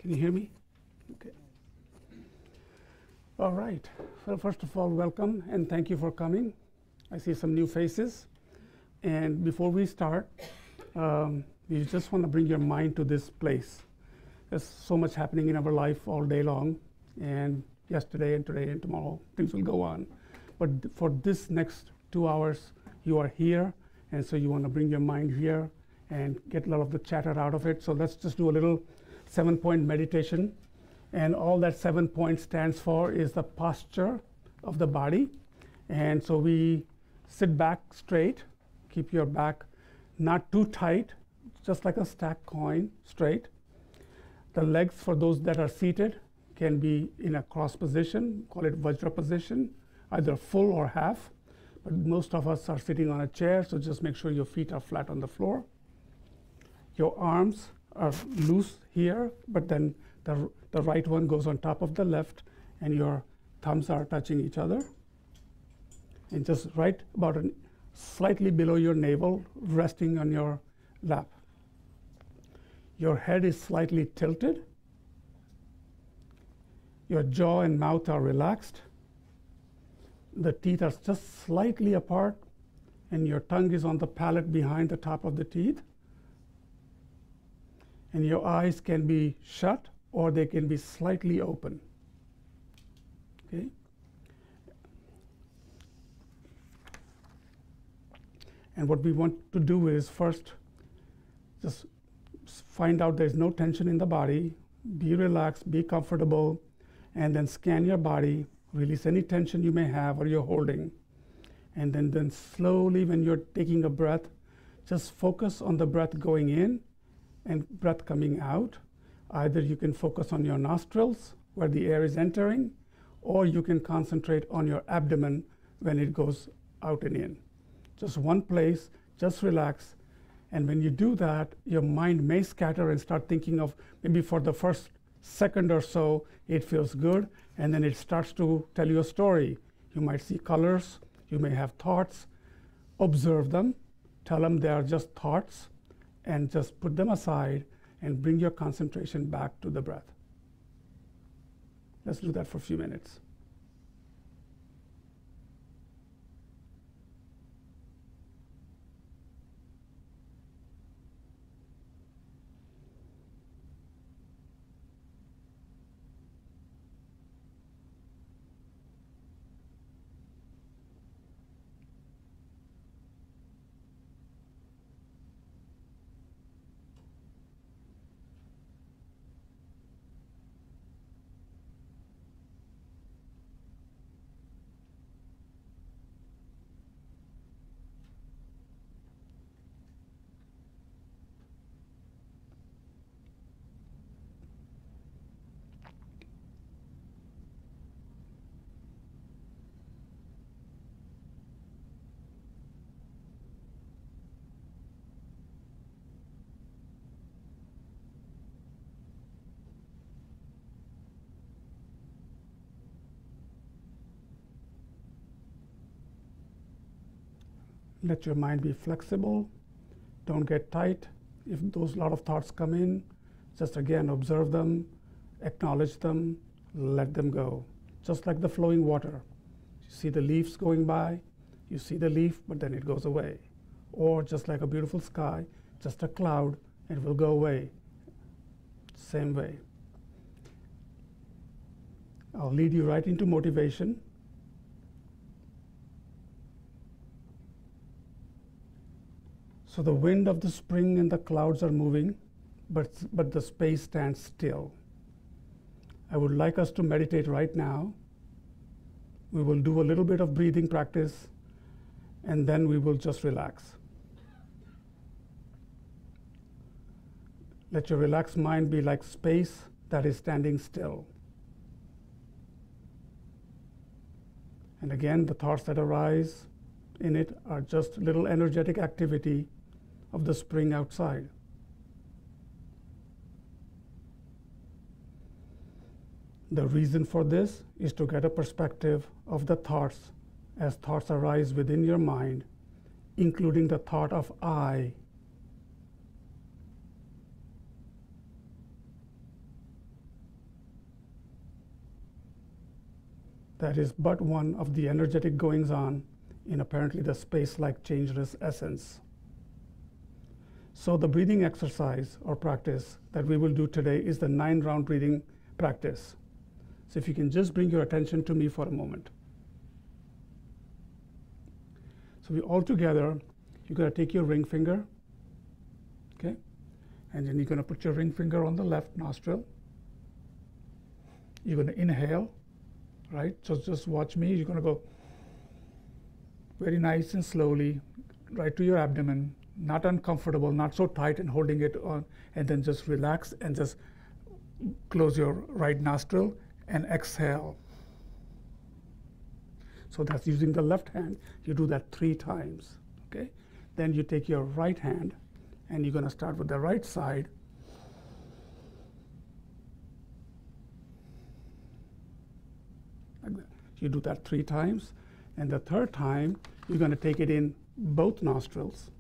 Can you hear me? Okay. All right. Well, first of all, welcome and thank you for coming. I see some new faces. And before we start, we just want to bring your mind to this place. There's so much happening in our life all day long, and yesterday and today and tomorrow, things will go on. But for this next 2 hours, you are here, and so you want to bring your mind here and get a lot of the chatter out of it. So let's just do a little 7-point meditation. And all that 7 points stands for is the posture of the body. And so we sit back straight, keep your back not too tight, just like a stacked coin, straight. The legs, for those that are seated, can be in a cross position, call it Vajra position, either full or half. But most of us are sitting on a chair, so just make sure your feet are flat on the floor. Your arms are loose here, but then the right one goes on top of the left, and your thumbs are touching each other. And just right about slightly below your navel, resting on your lap. Your head is slightly tilted. Your jaw and mouth are relaxed. The teeth are just slightly apart, and your tongue is on the palate behind the top of the teeth. And your eyes can be shut or they can be slightly open. Okay? And what we want to do is first just find out there's no tension in the body, be relaxed, be comfortable, and then scan your body, release any tension you may have or you're holding. And then slowly, when you're taking a breath, just focus on the breath going in and breath coming out. Either you can focus on your nostrils where the air is entering, or you can concentrate on your abdomen when it goes out and in. Just one place, just relax. And when you do that, your mind may scatter and start thinking of, maybe for the first second or so, it feels good, and then it starts to tell you a story. You might see colors, you may have thoughts. Observe them, tell them they are just thoughts, and just put them aside and bring your concentration back to the breath. Let's do that for a few minutes. Let your mind be flexible. Don't get tight. If those lot of thoughts come in, just again observe them, acknowledge them, let them go. Just like the flowing water. You see the leaves going by, you see the leaf, but then it goes away. Or just like a beautiful sky, just a cloud, it will go away. Same way. I'll lead you right into motivation. So the wind of the spring and the clouds are moving, but the space stands still. I would like us to meditate right now. We will do a little bit of breathing practice, and then we will just relax. Let your relaxed mind be like space that is standing still. And again, the thoughts that arise in it are just little energetic activity of the spring outside. The reason for this is to get a perspective of the thoughts as thoughts arise within your mind, including the thought of I. that is but one of the energetic goings on in apparently the space-like changeless essence. So the breathing exercise or practice that we will do today is the 9-round breathing practice. So if you can just bring your attention to me for a moment. So we all together, you're going to take your ring finger, okay? And then you're going to put your ring finger on the left nostril. You're going to inhale, right? So just watch me. You're going to go very nice and slowly right to your abdomen, not uncomfortable, not so tight and holding it on, and then just relax and just close your right nostril and exhale. So that's using the left hand. You do that 3 times, okay? Then you take your right hand and you're going to start with the right side. Like that. You do that 3 times. And the 3rd time, you're going to take it in both nostrils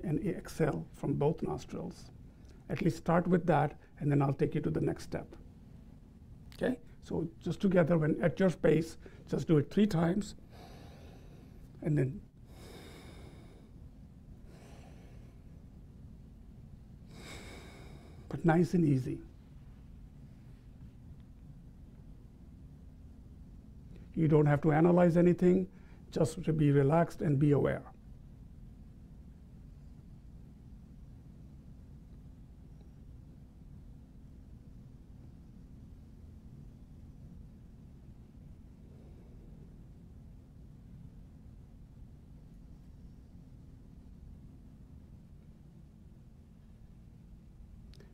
and exhale from both nostrils. At least start with that, and then I'll take you to the next step. Okay? So just together, when at your pace, just do it 3 times, and then but nice and easy. You don't have to analyze anything, just to be relaxed and be aware.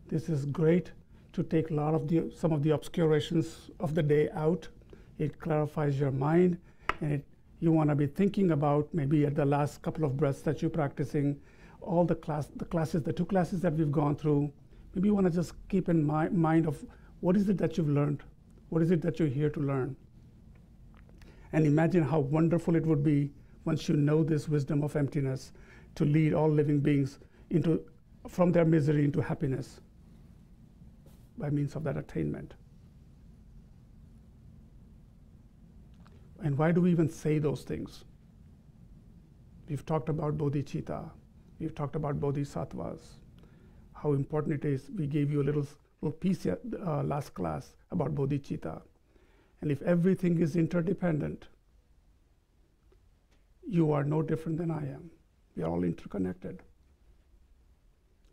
This is great to take a lot of some of the obscurations of the day out. It clarifies your mind, and you want to be thinking about maybe at the last couple of breaths that you're practicing, all the 2 classes that we've gone through. Maybe you want to just keep in mind of what is it that you've learned, what is it that you're here to learn, and imagine how wonderful it would be once you know this wisdom of emptiness to lead all living beings from their misery into happiness by means of that attainment. And why do we even say those things? We've talked about bodhicitta. We've talked about bodhisattvas, how important it is. We gave you a little piece last class about bodhicitta. And if everything is interdependent, you are no different than I am. We are all interconnected.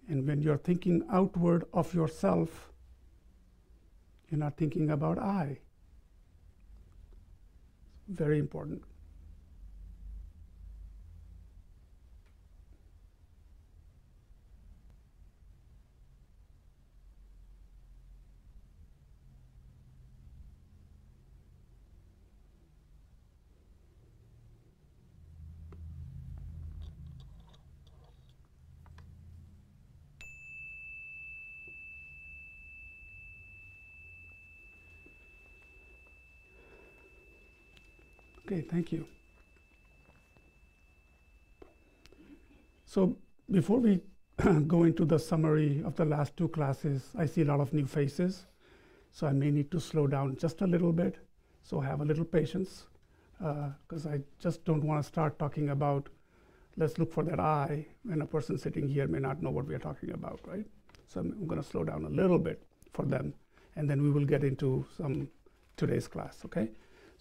And when you're thinking outward of yourself, you're not thinking about I. Very important. Okay, thank you. So before we go into the summary of the last 2 classes, I see a lot of new faces. So I may need to slow down just a little bit. So have a little patience, because I just don't want to start talking about, let's look for that I, when a person sitting here may not know what we are talking about, right? So I'm going to slow down a little bit for them, and then we will get into today's class, okay?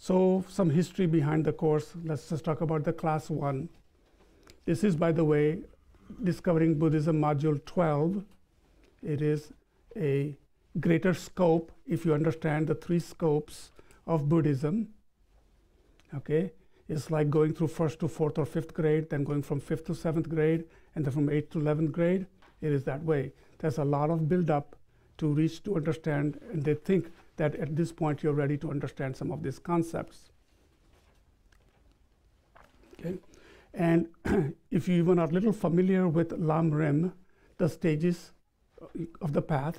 So some history behind the course. Let's just talk about the class 1. This is, by the way, Discovering Buddhism Module 12. It is a greater scope if you understand the 3 scopes of Buddhism. Okay, it's like going through 1st to 4th or 5th grade, then going from 5th to 7th grade, and then from 8th to 11th grade. It is that way. There's a lot of build-up to reach to understand, and they think that at this point you're ready to understand some of these concepts. Okay, and if you even are a little familiar with Lam Rim, the stages of the path,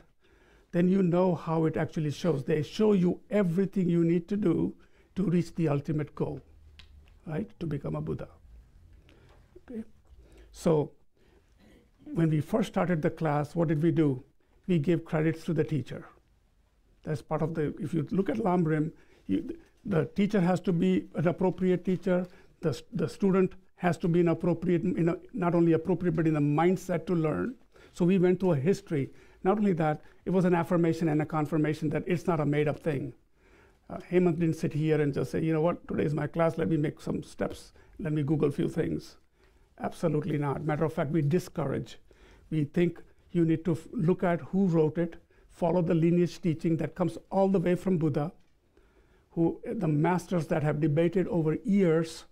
then you know how it actually shows. They show you everything you need to do to reach the ultimate goal, right? To become a Buddha. Okay, so when we first started the class, what did we do? We gave credits to the teacher. That's part of if you look at Lam Rim, the teacher has to be an appropriate teacher. The student has to be not only appropriate, but in a mindset to learn. So we went through a history. Not only that, it was an affirmation and a confirmation that it's not a made-up thing. Hemant didn't sit here and just say, you know what, today is my class, let me make some steps, let me Google a few things. Absolutely not. Matter of fact, we discourage. We think you need to look at who wrote it, follow the lineage teaching that comes all the way from Buddha, the masters that have debated over years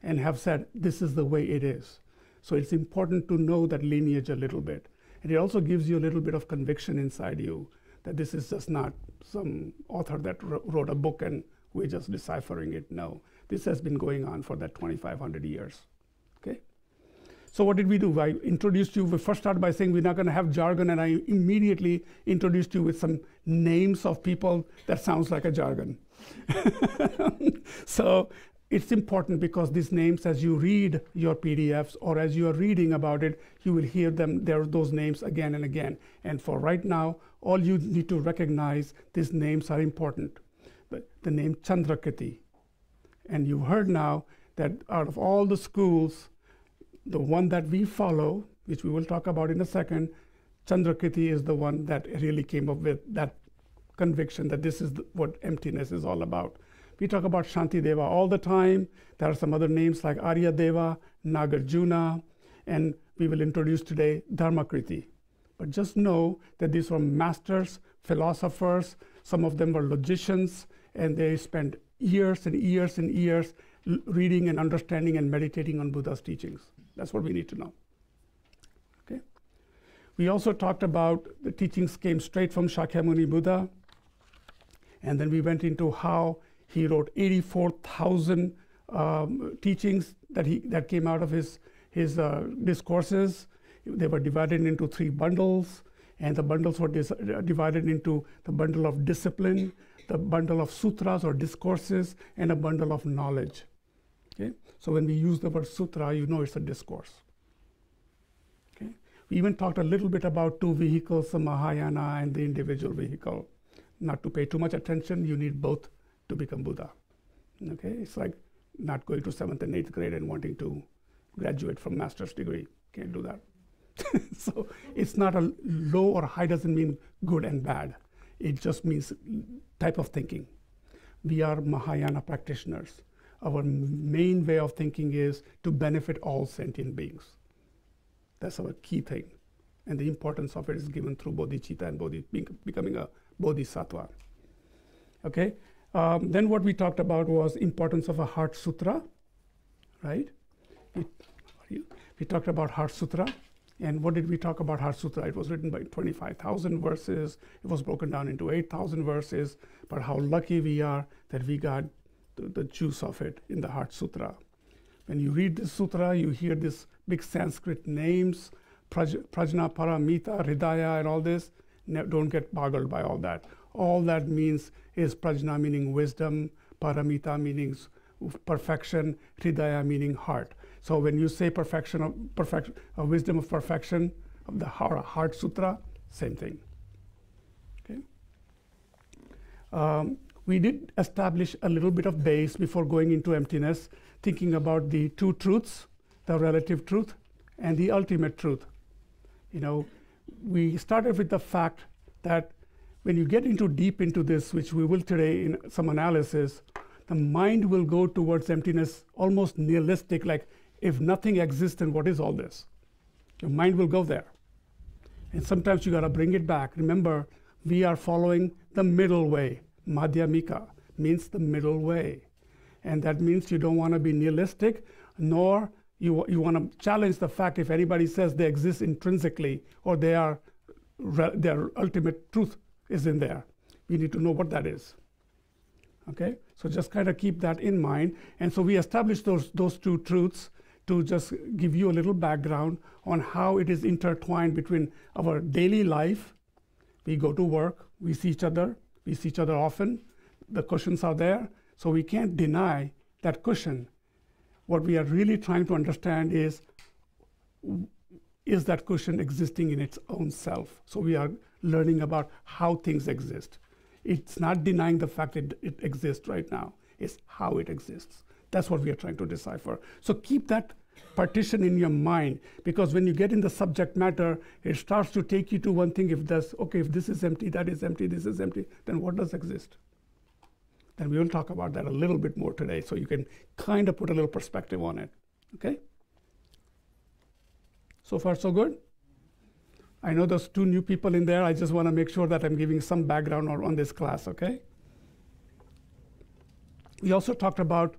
and have said, this is the way it is. So it's important to know that lineage a little bit. And it also gives you a little bit of conviction inside you that this is just not some author that wrote a book and we're just deciphering it. No, this has been going on for that 2,500 years. Okay. So what did we do? I introduced you, we first started by saying we're not going to have jargon, and I immediately introduced you with some names of people that sounds like a jargon. So it's important because these names, as you read your PDFs or as you are reading about it, you will hear those names again and again. And for right now, all you need to recognize, these names are important. The name Chandrakirti. And you've heard now that out of all the schools, the one that we follow, which we will talk about in a second, Chandrakirti is the one that really came up with that conviction that this is what emptiness is all about. We talk about Shanti Deva all the time. There are some other names like Arya Deva, Nagarjuna, and we will introduce today Dharmakriti. But just know that these were masters, philosophers, some of them were logicians, and they spent years and years and years reading and understanding and meditating on Buddha's teachings. That's what we need to know. Okay. We also talked about the teachings came straight from Shakyamuni Buddha, and then we went into how he wrote 84,000 teachings that came out of his discourses. They were divided into 3 bundles, and the bundles were divided into the bundle of discipline, the bundle of sutras or discourses, and a bundle of knowledge. Okay? So when we use the word sutra, you know it's a discourse. Okay? We even talked a little bit about 2 vehicles, the Mahayana and the individual vehicle. Not to pay too much attention, you need both to become Buddha. Okay? It's like not going to 7th and 8th grade and wanting to graduate from master's degree. Can't do that. So it's not a low or high doesn't mean good and bad. It just means type of thinking. We are Mahayana practitioners. Our main way of thinking is to benefit all sentient beings. That's our key thing. And the importance of it is given through bodhicitta and becoming a bodhisattva. Okay? Then what we talked about was importance of a Heart Sutra, right? We talked about Heart Sutra. And what did we talk about Heart Sutra? It was written by 25,000 verses. It was broken down into 8,000 verses. But how lucky we are that we got the juice of it in the Heart Sutra. When you read this sutra, you hear these big Sanskrit names, Prajna, Paramita, Hridaya, and all this. Don't get boggled by all that. All that means is Prajna meaning wisdom, Paramita meaning perfection, Hridaya meaning heart. So when you say wisdom of perfection of the Heart Sutra, same thing. Okay. We did establish a little bit of base before going into emptiness, thinking about the 2 truths, the relative truth and the ultimate truth. You know, we started with the fact that when you get deep into this, which we will today in some analysis, the mind will go towards emptiness, almost nihilistic, like if nothing exists, then what is all this? Your mind will go there. And sometimes you got to bring it back. Remember, we are following the middle way. Madhyamika means the middle way. And that means you don't want to be nihilistic, nor you want to challenge the fact if anybody says they exist intrinsically or their ultimate truth is in there. We need to know what that is. Okay? So just kind of keep that in mind. And so we established those 2 truths to just give you a little background on how it is intertwined between our daily life. We go to work, we see each other often, the cushions are there, so we can't deny that cushion. What we are really trying to understand is that cushion existing in its own self? So we are learning about how things exist. It's not denying the fact that it exists right now. it's how it exists. That's what we are trying to decipher. So keep that partition in your mind, because when you get in the subject matter, it starts to take you to one thing. If this is empty, that is empty, this is empty, then what does exist? Then we will talk about that a little bit more today, so you can kind of put a little perspective on it. Okay? So far, so good? I know there's 2 new people in there. I just want to make sure that I'm giving some background on this class, okay? We also talked about,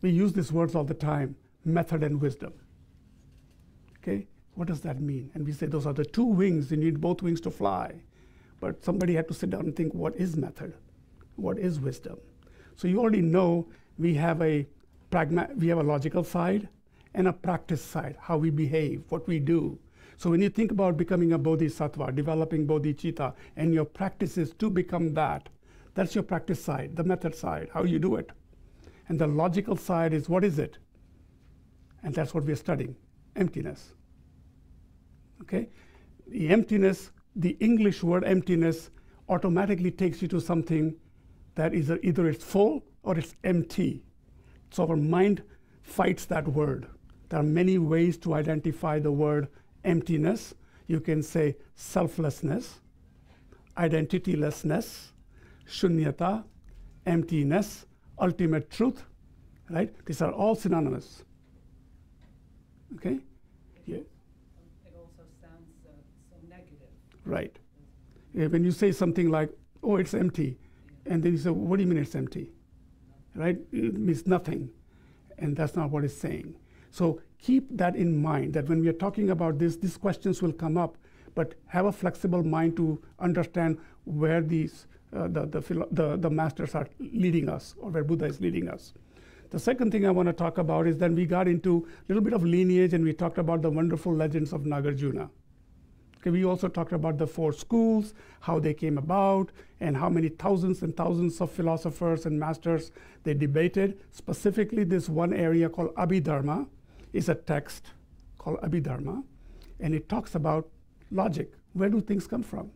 we use these words all the time, method and wisdom. Okay? What does that mean? And we say those are the 2 wings. You need both wings to fly. But somebody had to sit down and think, what is method? What is wisdom? So you already know we have a logical side and a practice side, how we behave, what we do. So when you think about becoming a bodhisattva, developing bodhicitta, and your practice is to become that, that's your practice side, the method side, how you do it. And the logical side is, what is it? And that's what we're studying, emptiness. Okay? The emptiness, the English word emptiness, automatically takes you to something that is either it's full or it's empty. So our mind fights that word. There are many ways to identify the word emptiness. You can say selflessness, identitylessness, shunyata, emptiness, ultimate truth, right? These are all synonymous. Okay? Yeah. It also sounds so negative. Right. When you say something like, oh, it's empty, and then you say, what do you mean it's empty? Right? It means nothing. And that's not what it's saying. So keep that in mind, that when we are talking about this, these questions will come up, but have a flexible mind to understand where these the masters are leading us, or where Buddha is leading us. The second thing I want to talk about is then we got into a little bit of lineage, and we talked about the wonderful legends of Nagarjuna. Okay, we also talked about the 4 schools, how they came about, and how many thousands and thousands of philosophers and masters they debated. Specifically, this one area called Abhidharma is a text called Abhidharma, and it talks about logic. Where do things come from?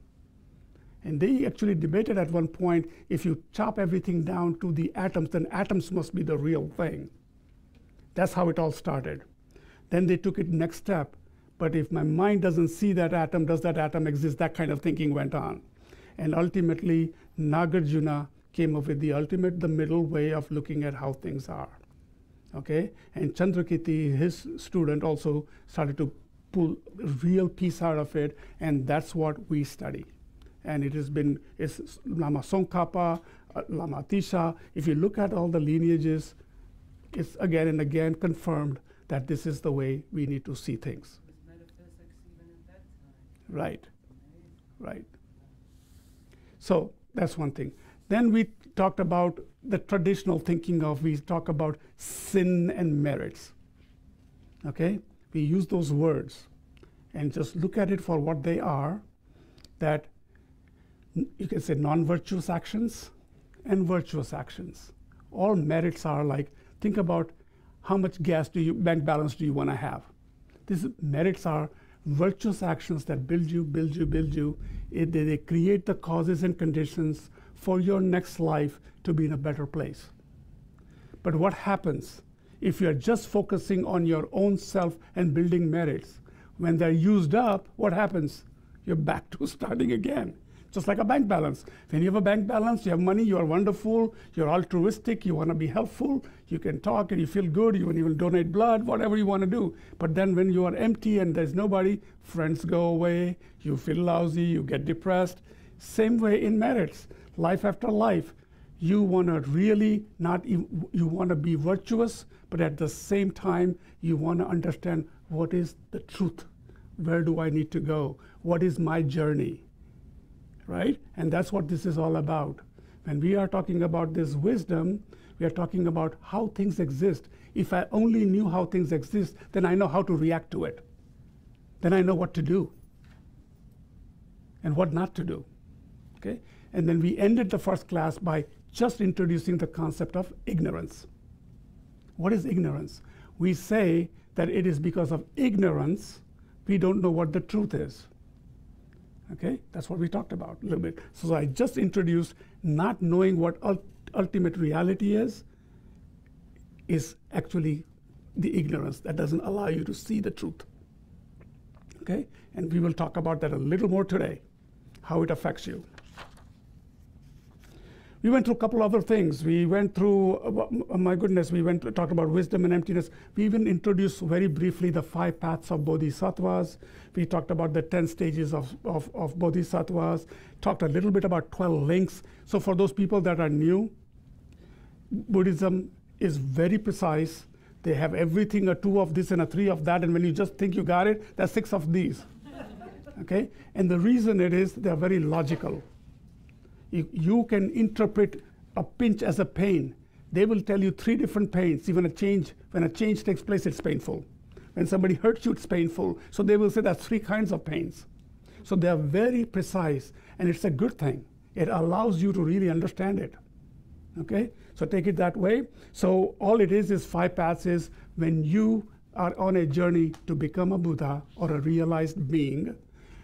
And they actually debated at one point, if you chop everything down to the atoms, then atoms must be the real thing. That's how it all started. Then they took it next step. But if my mind doesn't see that atom, does that atom exist? That kind of thinking went on. And ultimately, Nagarjuna came up with the middle way of looking at how things are. Okay? And Chandrakirti, his student, also started to pull a real piece out of it, and that's what we study. And it's Lama Tsongkhapa, Lama Atisha. If you look at all the lineages, it's again and again confirmed that this is the way we need to see things. Metaphysics even at that time. Right, right. So that's one thing. Then we talked about the traditional thinking of, we talk about sin and merits. Okay? We use those words and just look at it for what they are, that you can say non-virtuous actions and virtuous actions. All merits are like, think about how much bank balance do you want to have? These merits are virtuous actions that build you. They create the causes and conditions for your next life to be in a better place. But what happens if you're just focusing on your own self and building merits? When they're used up, what happens? You're back to starting again. Just like a bank balance. When you have a bank balance, you have money, you are wonderful, you're altruistic, you want to be helpful, you can talk and you feel good, you can even donate blood, whatever you want to do. But then when you are empty and there's nobody, friends go away, you feel lousy, you get depressed. Same way in merits, life after life. You want to really you want to be virtuous, but at the same time, you want to understand what is the truth. Where do I need to go? What is my journey? Right? And that's what this is all about. When we are talking about this wisdom, we are talking about how things exist. If I only knew how things exist, then I know how to react to it. Then I know what to do and what not to do. Okay? And then we ended the first class by just introducing the concept of ignorance. What is ignorance? We say that it is because of ignorance we don't know what the truth is. Okay, that's what we talked about a little bit. So I just introduced not knowing what ultimate reality is, is actually the ignorance that doesn't allow you to see the truth. Okay? And we will talk about that a little more today, how it affects you. We went through a couple other things. We went through, oh my goodness, we talked about wisdom and emptiness. We even introduced very briefly the 5 paths of bodhisattvas. We talked about the 10 stages of bodhisattvas, talked a little bit about 12 links. So for those people that are new, Buddhism is very precise. They have everything, a 2 of this and a 3 of that, and when you just think you got it, there's 6 of these. Okay? And the reason it is, they're very logical. You can interpret a pinch as a pain. They will tell you 3 different pains. Even when a change takes place, it's painful. When somebody hurts you, it's painful. So they will say that's 3 kinds of pains. So they are very precise, and it's a good thing. It allows you to really understand it. Okay? So take it that way. So all it is 5 paths is when you are on a journey to become a Buddha or a realized being,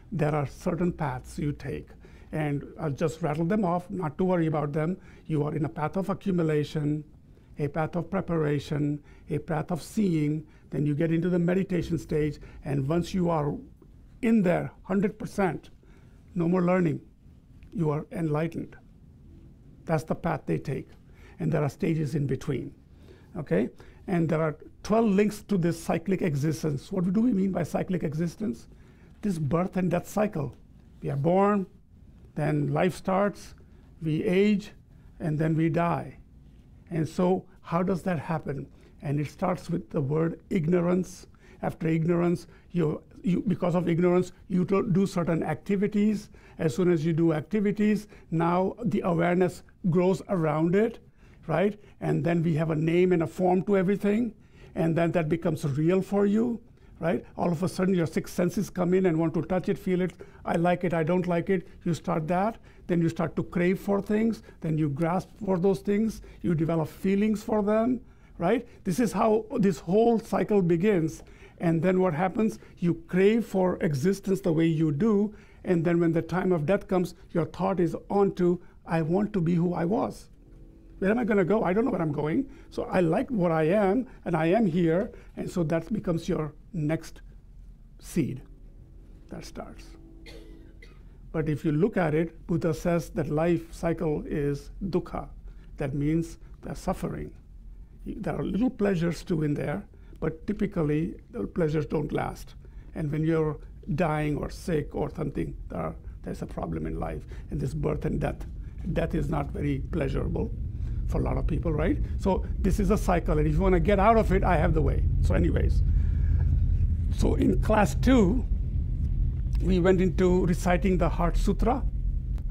there are certain paths you take. And I'll just rattle them off, not to worry about them. You are in a path of accumulation, a path of preparation, a path of seeing. Then you get into the meditation stage. And once you are in there, 100%, no more learning, you are enlightened. That's the path they take. And there are stages in between. Okay? And there are 12 links to this cyclic existence. What do we mean by cyclic existence? This birth and death cycle. We are born, then life starts, we age, and then we die. And so how does that happen? And it starts with the word ignorance. After ignorance, because of ignorance, you do certain activities. As soon as you do activities, now the awareness grows around it, right? And then we have a name and a form to everything. And then that becomes real for you. Right? All of a sudden, your 6 senses come in and want to touch it, feel it. I like it, I don't like it. You start that. Then you start to crave for things. Then you grasp for those things. You develop feelings for them. Right? This is how this whole cycle begins. And then what happens? You crave for existence the way you do. And then when the time of death comes, your thought is on to, I want to be who I was. Where am I going to go? I don't know where I'm going. So I like what I am, and I am here. And so that becomes your next seed that starts. But if you look at it, Buddha says that life cycle is dukkha. That means there's suffering. There are little pleasures too in there, but typically the pleasures don't last. And when you're dying or sick or something, there's a problem in life. And this birth and death. Death is not very pleasurable for a lot of people, right? So this is a cycle, and if you want to get out of it, I have the way. So anyways, so in class 2, we went into reciting the Heart Sutra.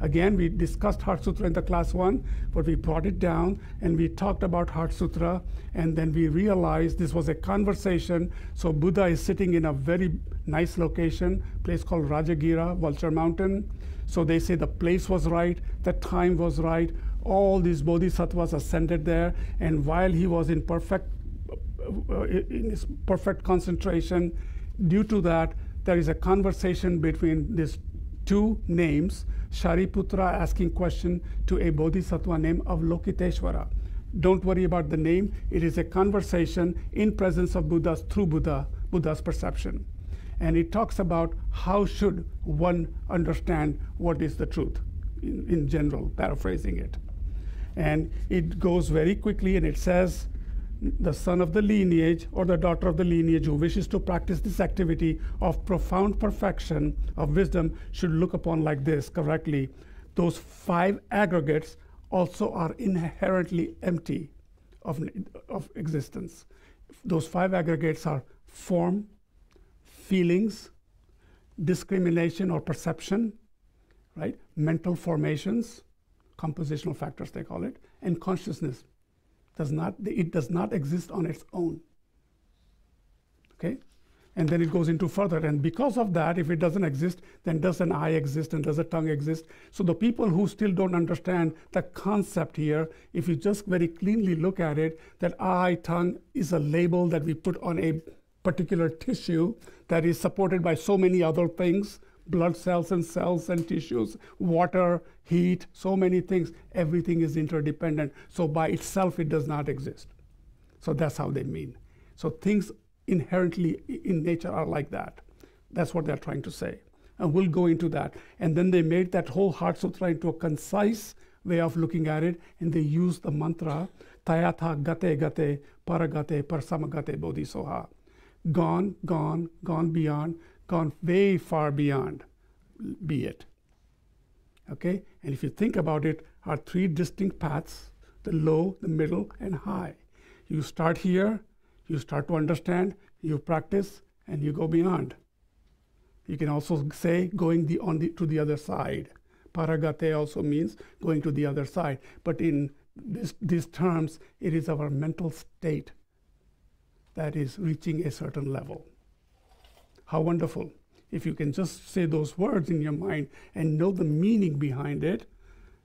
Again, we discussed Heart Sutra in the class 1, but we brought it down, and we talked about Heart Sutra, and then we realized this was a conversation. So Buddha is sitting in a very nice location, place called Rajagira, Vulture Mountain. So they say the place was right, the time was right, all these bodhisattvas ascended there, and while he was in his perfect concentration, due to that, there is a conversation between these 2 names, Shariputra asking question to a bodhisattva named Avalokiteshvara. Don't worry about the name. It is a conversation in presence of Buddhas through Buddha's perception. And it talks about how should one understand what is the truth in general, paraphrasing it. And it goes very quickly, and it says, the son of the lineage or the daughter of the lineage who wishes to practice this activity of profound perfection of wisdom should look upon like this correctly. Those 5 aggregates also are inherently empty of existence. Those 5 aggregates are form, feelings, discrimination or perception, right? Mental formations, compositional factors they call it, and consciousness. It does not exist on its own. Okay? And then it goes into further. And because of that, if it doesn't exist, then does an eye exist and does a tongue exist? So the people who still don't understand the concept here, if you just very cleanly look at it, that eye, tongue is a label that we put on a particular tissue that is supported by so many other things, blood cells and tissues, water, heat, so many things. Everything is interdependent. So by itself, it does not exist. So that's how they mean. So things inherently in nature are like that. That's what they're trying to say. And we'll go into that. And then they made that whole Heart Sutra into a concise way of looking at it, and they used the mantra, Tayatha gate gate paragate parsamagate bodhisoha. Gone, gone, gone beyond, gone way far beyond, be it. Okay? And if you think about it, are three distinct paths, the low, the middle, and high. You start here, you start to understand, you practice, and you go beyond. You can also say going to the other side. Paragate also means going to the other side. But in these terms, it is our mental state that is reaching a certain level. How wonderful. If you can just say those words in your mind and know the meaning behind it,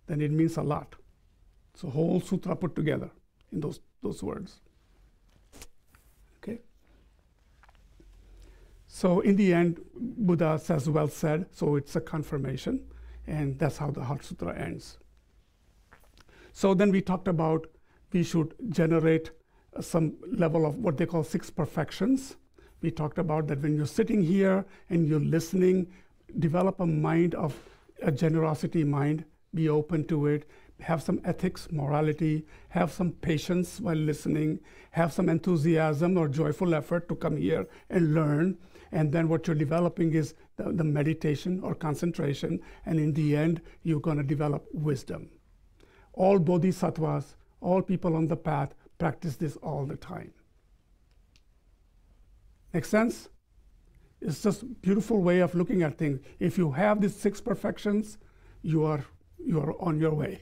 then it means a lot. It's a whole sutra put together in those words. Okay? So in the end, Buddha says, well said, so it's a confirmation, and that's how the Heart Sutra ends. So then we talked about we should generate some level of what they call 6 perfections. We talked about that when you're sitting here and you're listening, develop a mind of a generosity mind, be open to it, have some ethics, morality, have some patience while listening, have some enthusiasm or joyful effort to come here and learn. And then what you're developing is the meditation or concentration. And in the end, you're going to develop wisdom. All bodhisattvas, all people on the path practice this all the time. Make sense? It's just a beautiful way of looking at things. If you have these 6 perfections, you are on your way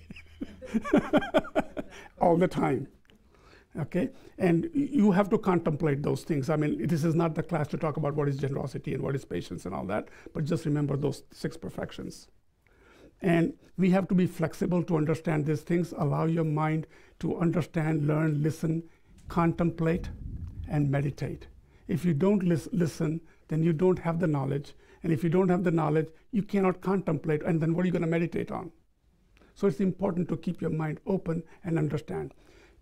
all the time. Okay? And you have to contemplate those things. I mean, this is not the class to talk about what is generosity and what is patience and all that, but just remember those 6 perfections. And we have to be flexible to understand these things. Allow your mind to understand, learn, listen, contemplate, and meditate. If you don't listen, then you don't have the knowledge. And if you don't have the knowledge, you cannot contemplate. And then what are you going to meditate on? So it's important to keep your mind open and understand.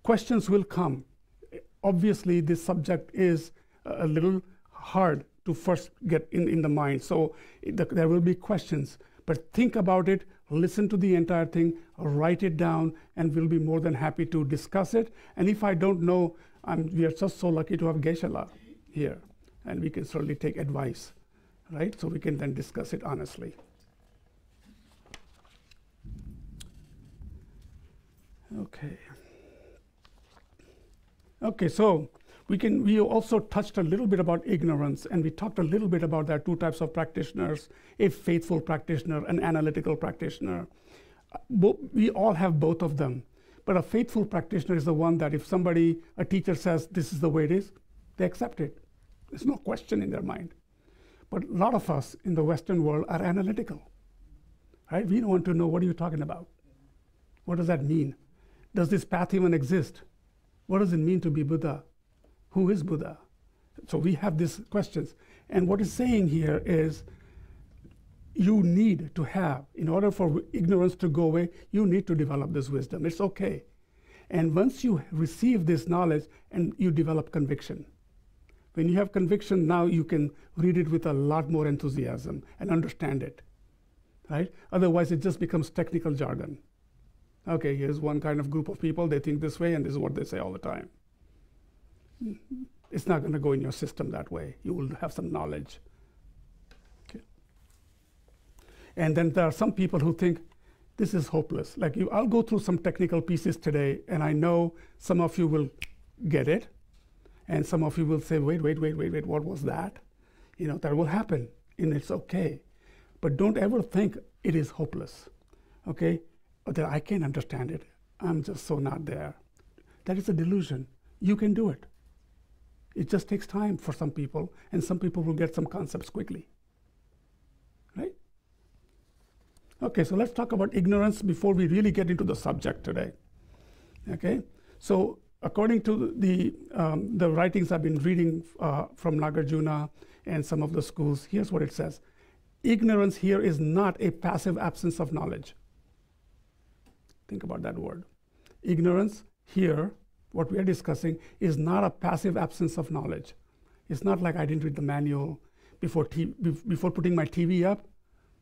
Questions will come. Obviously, this subject is a little hard to first get in the mind. So there will be questions. But think about it, listen to the entire thing, write it down, and we'll be more than happy to discuss it. And if I don't know, we are just so lucky to have Geshe-la here. And we can certainly take advice, right? So we can then discuss it honestly. Okay. Okay, so we also touched a little bit about ignorance, and we talked a little bit about there are 2 types of practitioners, a faithful practitioner, an analytical practitioner. We all have both of them. But a faithful practitioner is the one that if a teacher says this is the way it is, they accept it. There's no question in their mind. But a lot of us in the Western world are analytical, right? We don't want to know, what are you talking about? What does that mean? Does this path even exist? What does it mean to be Buddha? Who is Buddha? So we have these questions. And what it's saying here is you need to have, in order for ignorance to go away, you need to develop this wisdom. It's okay. And once you receive this knowledge and you develop conviction, when you have conviction, now you can read it with a lot more enthusiasm and understand it, right? Otherwise, it just becomes technical jargon. Okay, here's one kind of group of people, they think this way, and this is what they say all the time. It's not going to go in your system that way. You will have some knowledge. Okay. And then there are some people who think this is hopeless. Like I'll go through some technical pieces today, and I know some of you will get it, and some of you will say, wait, what was that? That will happen, and it's okay. But don't ever think it is hopeless, okay? Or that I can't understand it. I'm just so not there. That is a delusion. You can do it. It just takes time for some people, and some people will get some concepts quickly, right? Okay, so let's talk about ignorance before we really get into the subject today, okay? So according to the writings I've been reading from Nagarjuna and some of the schools, here's what it says. Ignorance here is not a passive absence of knowledge. Think about that word. Ignorance here what we are discussing is not a passive absence of knowledge. It's not like I didn't read the manual before putting my TV up.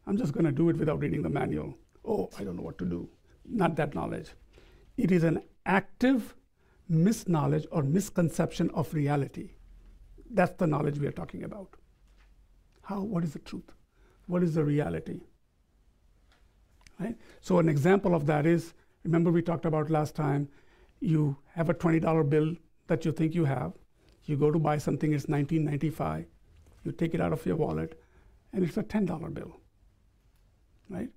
I'm just going to do it without reading the manual. Oh, I don't know what to do. Not that knowledge. It is an active misknowledge or misconception of reality. That's the knowledge we are talking about. What is the truth? What is the reality? Right? So an example of that is, remember we talked about last time, you have a $20 bill that you think you have. You go to buy something, it's $19.95. You take it out of your wallet, and it's a $10 bill. Right?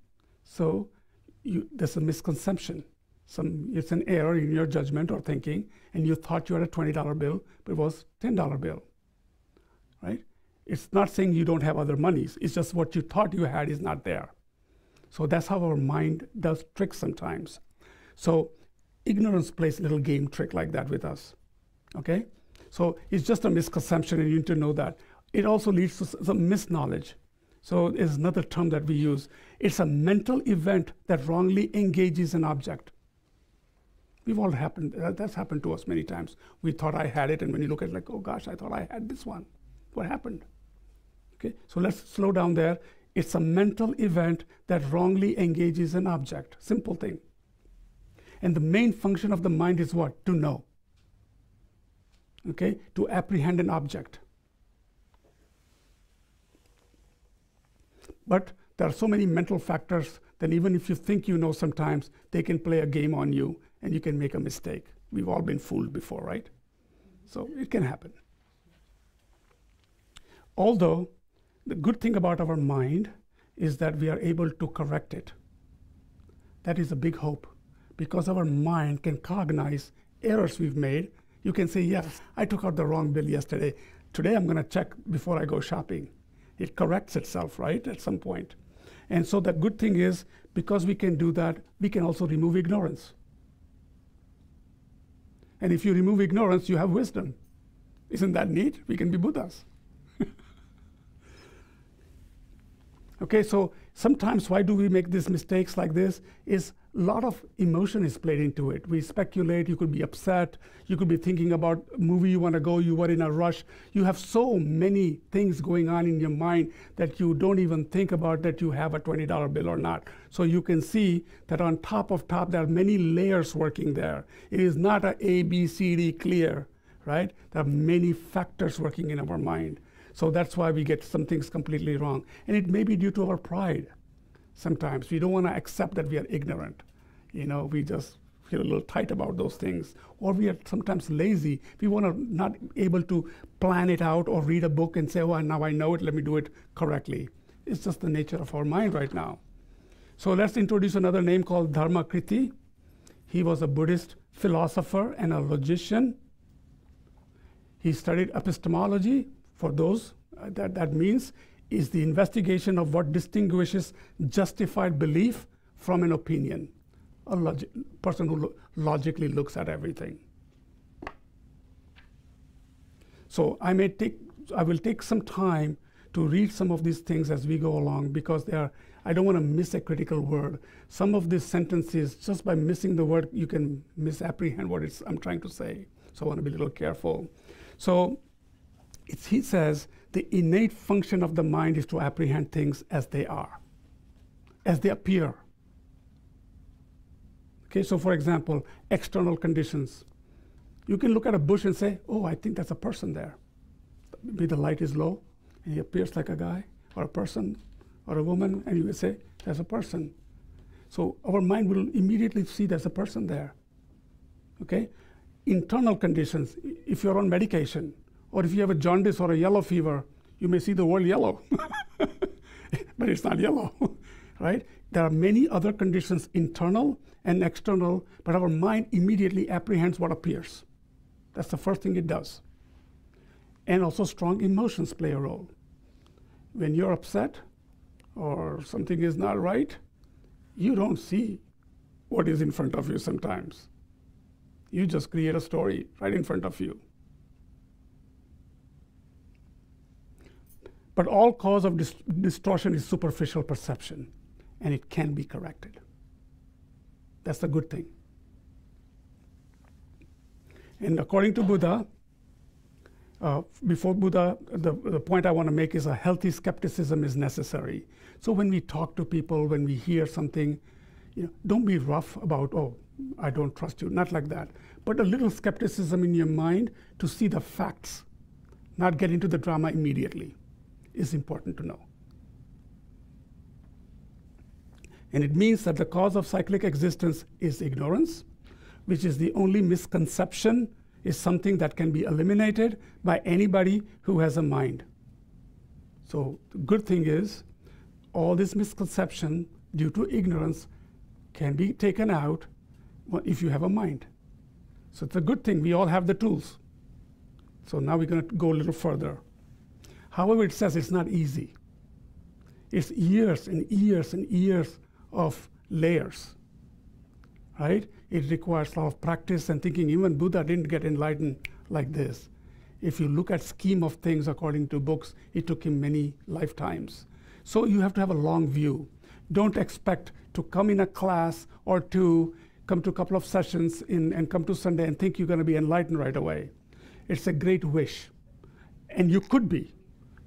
So there's a misconception. It's an error in your judgment or thinking, and you thought you had a $20 bill, but it was $10 bill. Right? It's not saying you don't have other monies. It's just what you thought you had is not there. So that's how our mind does tricks sometimes. So ignorance plays a little game trick like that with us. Okay? So it's just a misconception, and you need to know that. It also leads to some misknowledge. So there's another term that we use. It's a mental event that wrongly engages an object. That's happened to us many times. We thought I had it, and when you look at it, like, oh gosh, I thought I had this one. What happened? Okay, so let's slow down there. It's a mental event that wrongly engages an object. Simple thing. And the main function of the mind is what? To know. Okay, to apprehend an object. But there are so many mental factors that even if you think you know sometimes, they can play a game on you and you can make a mistake. We've all been fooled before, right? So it can happen. Although, the good thing about our mind is that we are able to correct it. That is a big hope, because our mind can cognize errors we've made. You can say, yes, I took out the wrong bill yesterday. Today I'm going to check before I go shopping. It corrects itself, right, at some point. And so the good thing is, because we can do that, we can also remove ignorance. And if you remove ignorance, you have wisdom. Isn't that neat? We can be Buddhas. Okay, so sometimes why do we make these mistakes like this is a lot of emotion is played into it. We speculate, you could be upset, you could be thinking about a movie you want to go, you were in a rush. You have so many things going on in your mind that you don't even think about that you have a $20 bill or not. So you can see that on top of top, there are many layers working there. It is not a B, C, D clear, right? There are many factors working in our mind. So that's why we get some things completely wrong. And it may be due to our pride. Sometimes we don't want to accept that we are ignorant. You know, we just feel a little tight about those things. Or we are sometimes lazy. We want to not able to plan it out or read a book and say, oh, now I know it, let me do it correctly. It's just the nature of our mind right now. So let's introduce another name called Dharmakriti. He was a Buddhist philosopher and a logician. He studied epistemology. For those, that means is the investigation of what distinguishes justified belief from an opinion. A person who logically looks at everything. So I will take some time to read some of these things as we go along, because I don't want to miss a critical word. Some of these sentences, just by missing the word, you can misapprehend what I'm trying to say. So I want to be a little careful. So he says the innate function of the mind is to apprehend things as they are, as they appear. Okay, so for example, external conditions. You can look at a bush and say, oh, I think that's a person there. Maybe the light is low, and he appears like a guy, or a person, or a woman, and you will say, there's a person. So our mind will immediately see there's a person there. Okay? Internal conditions, if you're on medication, or if you have a jaundice or a yellow fever, you may see the word yellow, but it's not yellow, right? There are many other conditions, internal and external, but our mind immediately apprehends what appears. That's the first thing it does. And also strong emotions play a role. When you're upset or something is not right, you don't see what is in front of you sometimes. You just create a story right in front of you. But all cause of distortion is superficial perception, and it can be corrected. That's the good thing. And according to Buddha, before Buddha, the point I want to make is a healthy skepticism is necessary. So when we talk to people, when we hear something, don't be rough about, oh, I don't trust you, not like that. But a little skepticism in your mind to see the facts, not get into the drama immediately, is important to know. And it means that the cause of cyclic existence is ignorance, which is the only misconception, is something that can be eliminated by anybody who has a mind. So the good thing is, all this misconception due to ignorance can be taken out if you have a mind. So it's a good thing. We all have the tools. So now we're going to go a little further. However, it says it's not easy. It's years and years and years of layers, right? It requires a lot of practice and thinking. Even Buddha didn't get enlightened like this. If you look at scheme of things according to books, it took him many lifetimes. So you have to have a long view. Don't expect to come in a class or to come to a couple of sessions and come to Sunday and think you're going to be enlightened right away. It's a great wish. And you could be.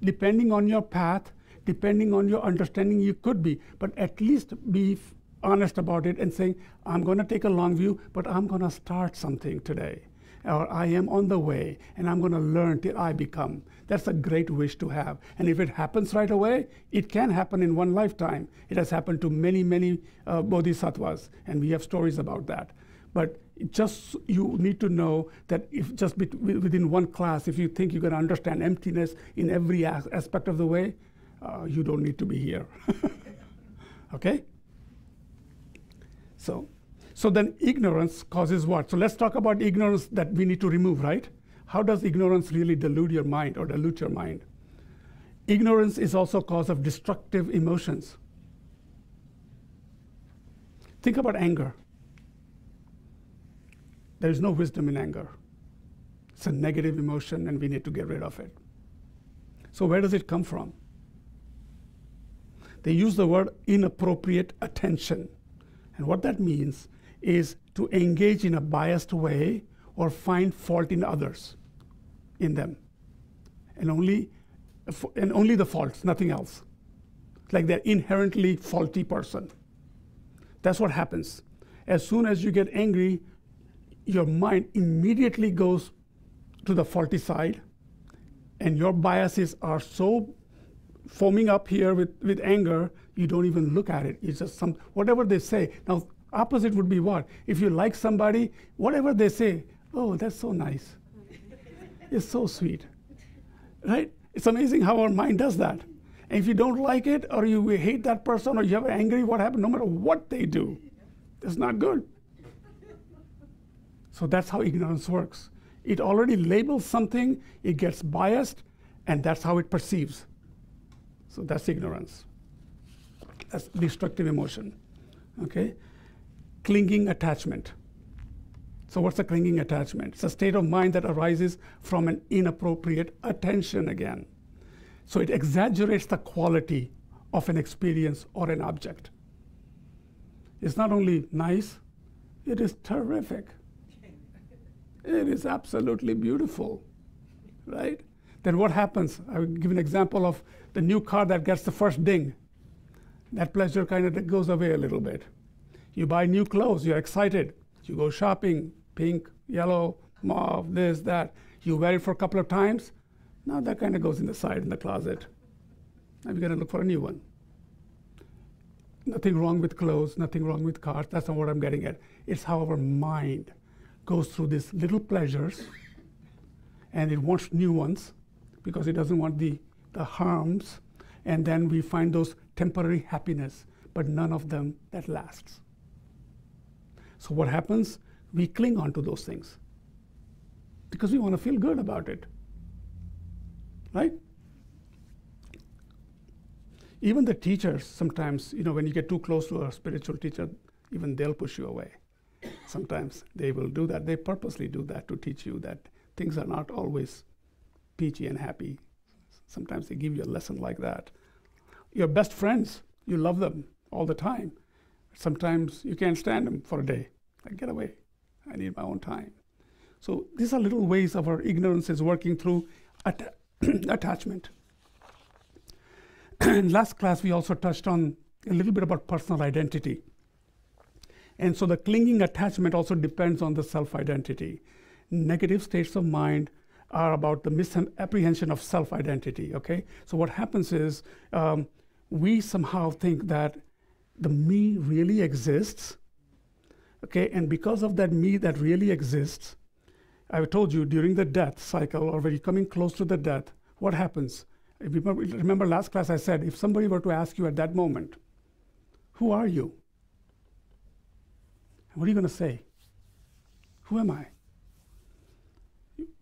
Depending on your path, depending on your understanding, you could be. But at least be honest about it and saying, I'm going to take a long view, but I'm going to start something today. Or I am on the way, and I'm going to learn till I become. That's a great wish to have. And if it happens right away, it can happen in one lifetime. It has happened to many, many bodhisattvas, and we have stories about that. But just you need to know that if just within one class, if you think you're going to understand emptiness in every aspect of the way, you don't need to be here. Okay? So then ignorance causes what? So let's talk about ignorance that we need to remove, right? How does ignorance really delude your mind or dilute your mind? Ignorance is also a cause of destructive emotions. Think about anger. There is no wisdom in anger. It's a negative emotion and we need to get rid of it. So where does it come from? They use the word inappropriate attention. And what that means is to engage in a biased way or find fault in others, in them. And only the faults, nothing else. Like they're inherently faulty person. That's what happens. As soon as you get angry, your mind immediately goes to the faulty side, and your biases are so foaming up here with anger, you don't even look at it. It's just whatever they say. Now, opposite would be what? If you like somebody, whatever they say, oh, that's so nice. It's so sweet, right? It's amazing how our mind does that. And if you don't like it, or you hate that person, or you have angry, what happened? No matter what they do, it's not good. So that's how ignorance works. It already labels something, it gets biased, and that's how it perceives. So that's ignorance. That's destructive emotion. Okay? Clinging attachment. So what's a clinging attachment? It's a state of mind that arises from an inappropriate attention again. So it exaggerates the quality of an experience or an object. It's not only nice, it is terrific. It is absolutely beautiful, right? Then what happens? I will give an example of the new car that gets the first ding. That pleasure kind of goes away a little bit. You buy new clothes, you're excited. You go shopping, pink, yellow, mauve, this, that. You wear it for a couple of times. Now that kind of goes in the side in the closet. Now you're going to look for a new one. Nothing wrong with clothes, nothing wrong with cars. That's not what I'm getting at. It's how our mind goes through these little pleasures, and it wants new ones because it doesn't want the harms, and then we find those temporary happiness, but none of them that lasts. So what happens? We cling on to those things because we want to feel good about it, right? Even the teachers sometimes, when you get too close to a spiritual teacher, even they'll push you away. Sometimes they will do that. They purposely do that to teach you that things are not always peachy and happy. Sometimes they give you a lesson like that. Your best friends, you love them all the time. Sometimes you can't stand them for a day. Like, get away. I need my own time. So these are little ways our ignorance is working through attachment. In last class, we also touched on a little bit about personal identity. And so the clinging attachment also depends on the self-identity. Negative states of mind are about the misapprehension of self-identity, okay? So what happens is we somehow think that the me really exists, okay? And because of that me that really exists, I told you during the death cycle, or when you're coming close to the death, what happens? If you remember last class I said, if somebody were to ask you at that moment, who are you? What are you going to say? Who am I?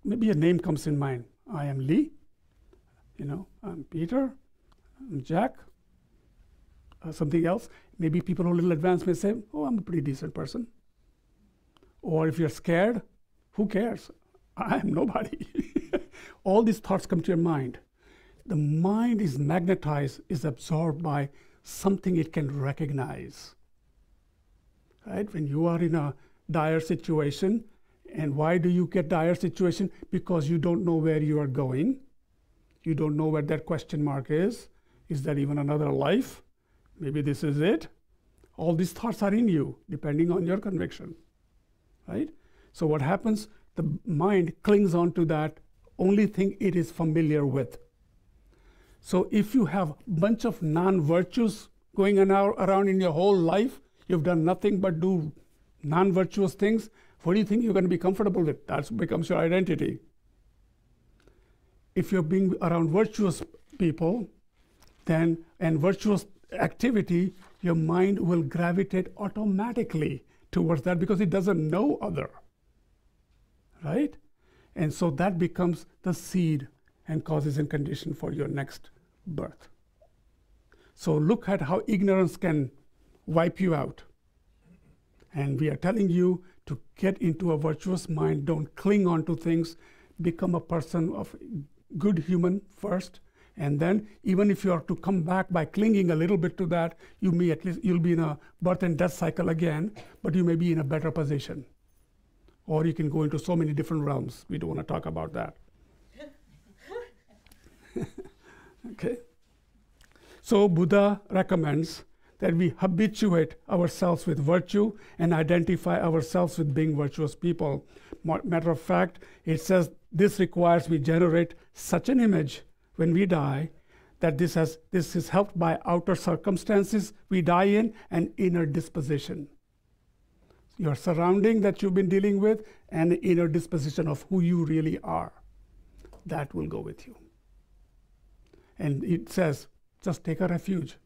Maybe a name comes in mind. I am Lee. I'm Peter. I'm Jack. Something else. Maybe people who are a little advanced may say, oh, I'm a pretty decent person. Or if you're scared, who cares? I am nobody. All these thoughts come to your mind. The mind is magnetized, is absorbed by something it can recognize. Right? When you are in a dire situation, and why do you get dire situation? Because you don't know where you are going. You don't know where that question mark is. Is there even another life? Maybe this is it. All these thoughts are in you, depending on your conviction. Right? So what happens? The mind clings on to that only thing it is familiar with. So if you have a bunch of non-virtues going on around in your whole life, you've done nothing but do non-virtuous things, what do you think you're going to be comfortable with? That becomes your identity. If you're being around virtuous people, and virtuous activity, your mind will gravitate automatically towards that because it doesn't know other. Right? And so that becomes the seed and causes and condition for your next birth. So look at how ignorance can wipe you out. And we are telling you to get into a virtuous mind. Don't cling on to things. Become a person of good human first. And then even if you are to come back by clinging a little bit to that, you'll be in a birth and death cycle again, but you may be in a better position. Or you can go into so many different realms. We don't want to talk about that. Okay. So Buddha recommends that we habituate ourselves with virtue and identify ourselves with being virtuous people. Matter of fact, it says this requires we generate such an image when we die that this is helped by outer circumstances we die in and inner disposition. Your surrounding that you've been dealing with and the inner disposition of who you really are. That will go with you. And it says, just take a refuge.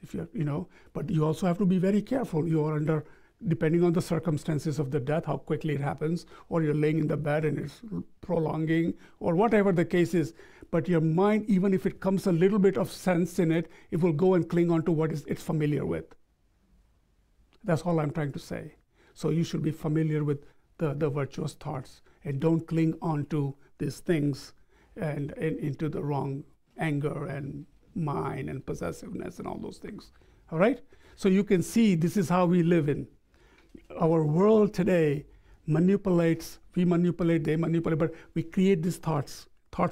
If you're, but you also have to be very careful. You are under, depending on the circumstances of the death, how quickly it happens, or you're laying in the bed and it's prolonging, or whatever the case is. But your mind, even if it comes a little bit of sense in it, it will go and cling on to what it's familiar with. That's all I'm trying to say. So you should be familiar with the virtuous thoughts and don't cling on to these things and into the wrong anger and mind and possessiveness and all those things. All right? So you can see this is how we live in. Our world today manipulates, we manipulate, they manipulate, but we create these thoughts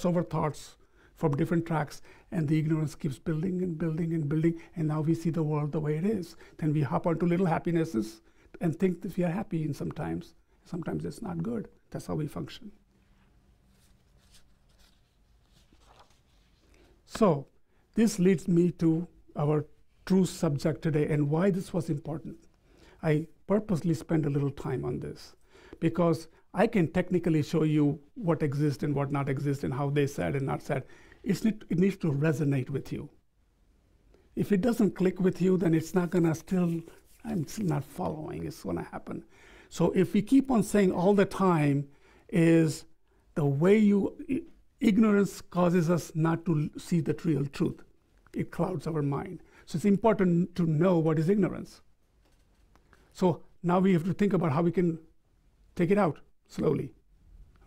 over thoughts from different tracks, and the ignorance keeps building and building and building, and now we see the world the way it is. Then we hop onto little happinesses and think that we are happy, and sometimes it's not good. That's how we function. So this leads me to our true subject today and why this was important. I purposely spent a little time on this because I can technically show you what exists and what not exists and how they said and not said. It needs to resonate with you. If it doesn't click with you, then it's not going to I'm still not following. It's going to happen. So if we keep on saying all the time is the way ignorance causes us not to see the real truth. It clouds our mind. So it's important to know what is ignorance. So now we have to think about how we can take it out slowly,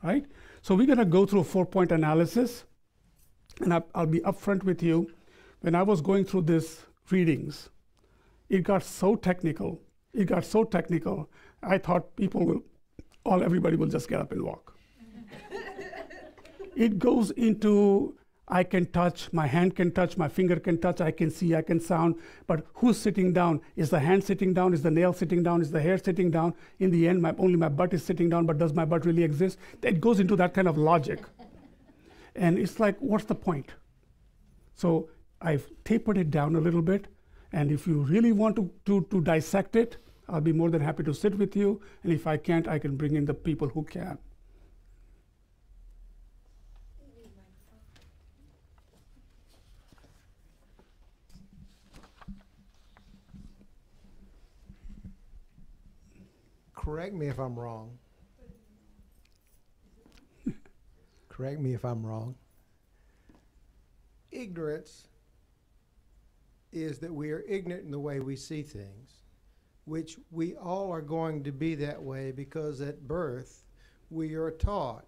right? So we're going to go through a 4-point analysis, and I'll be upfront with you. When I was going through these readings, it got so technical. I thought people will everybody will just get up and walk. It goes into I can touch, my hand can touch, my finger can touch, I can see, I can sound, but who's sitting down? Is the hand sitting down? Is the nail sitting down? Is the hair sitting down? In the end, only my butt is sitting down, but does my butt really exist? It goes into that kind of logic. And it's like, what's the point? So I've tapered it down a little bit, and if you really want to dissect it, I'll be more than happy to sit with you, and if I can't, I can bring in the people who can. Correct me if I'm wrong. Correct me if I'm wrong. Ignorance is that we are ignorant in the way we see things, which we all are going to be that way because at birth we are taught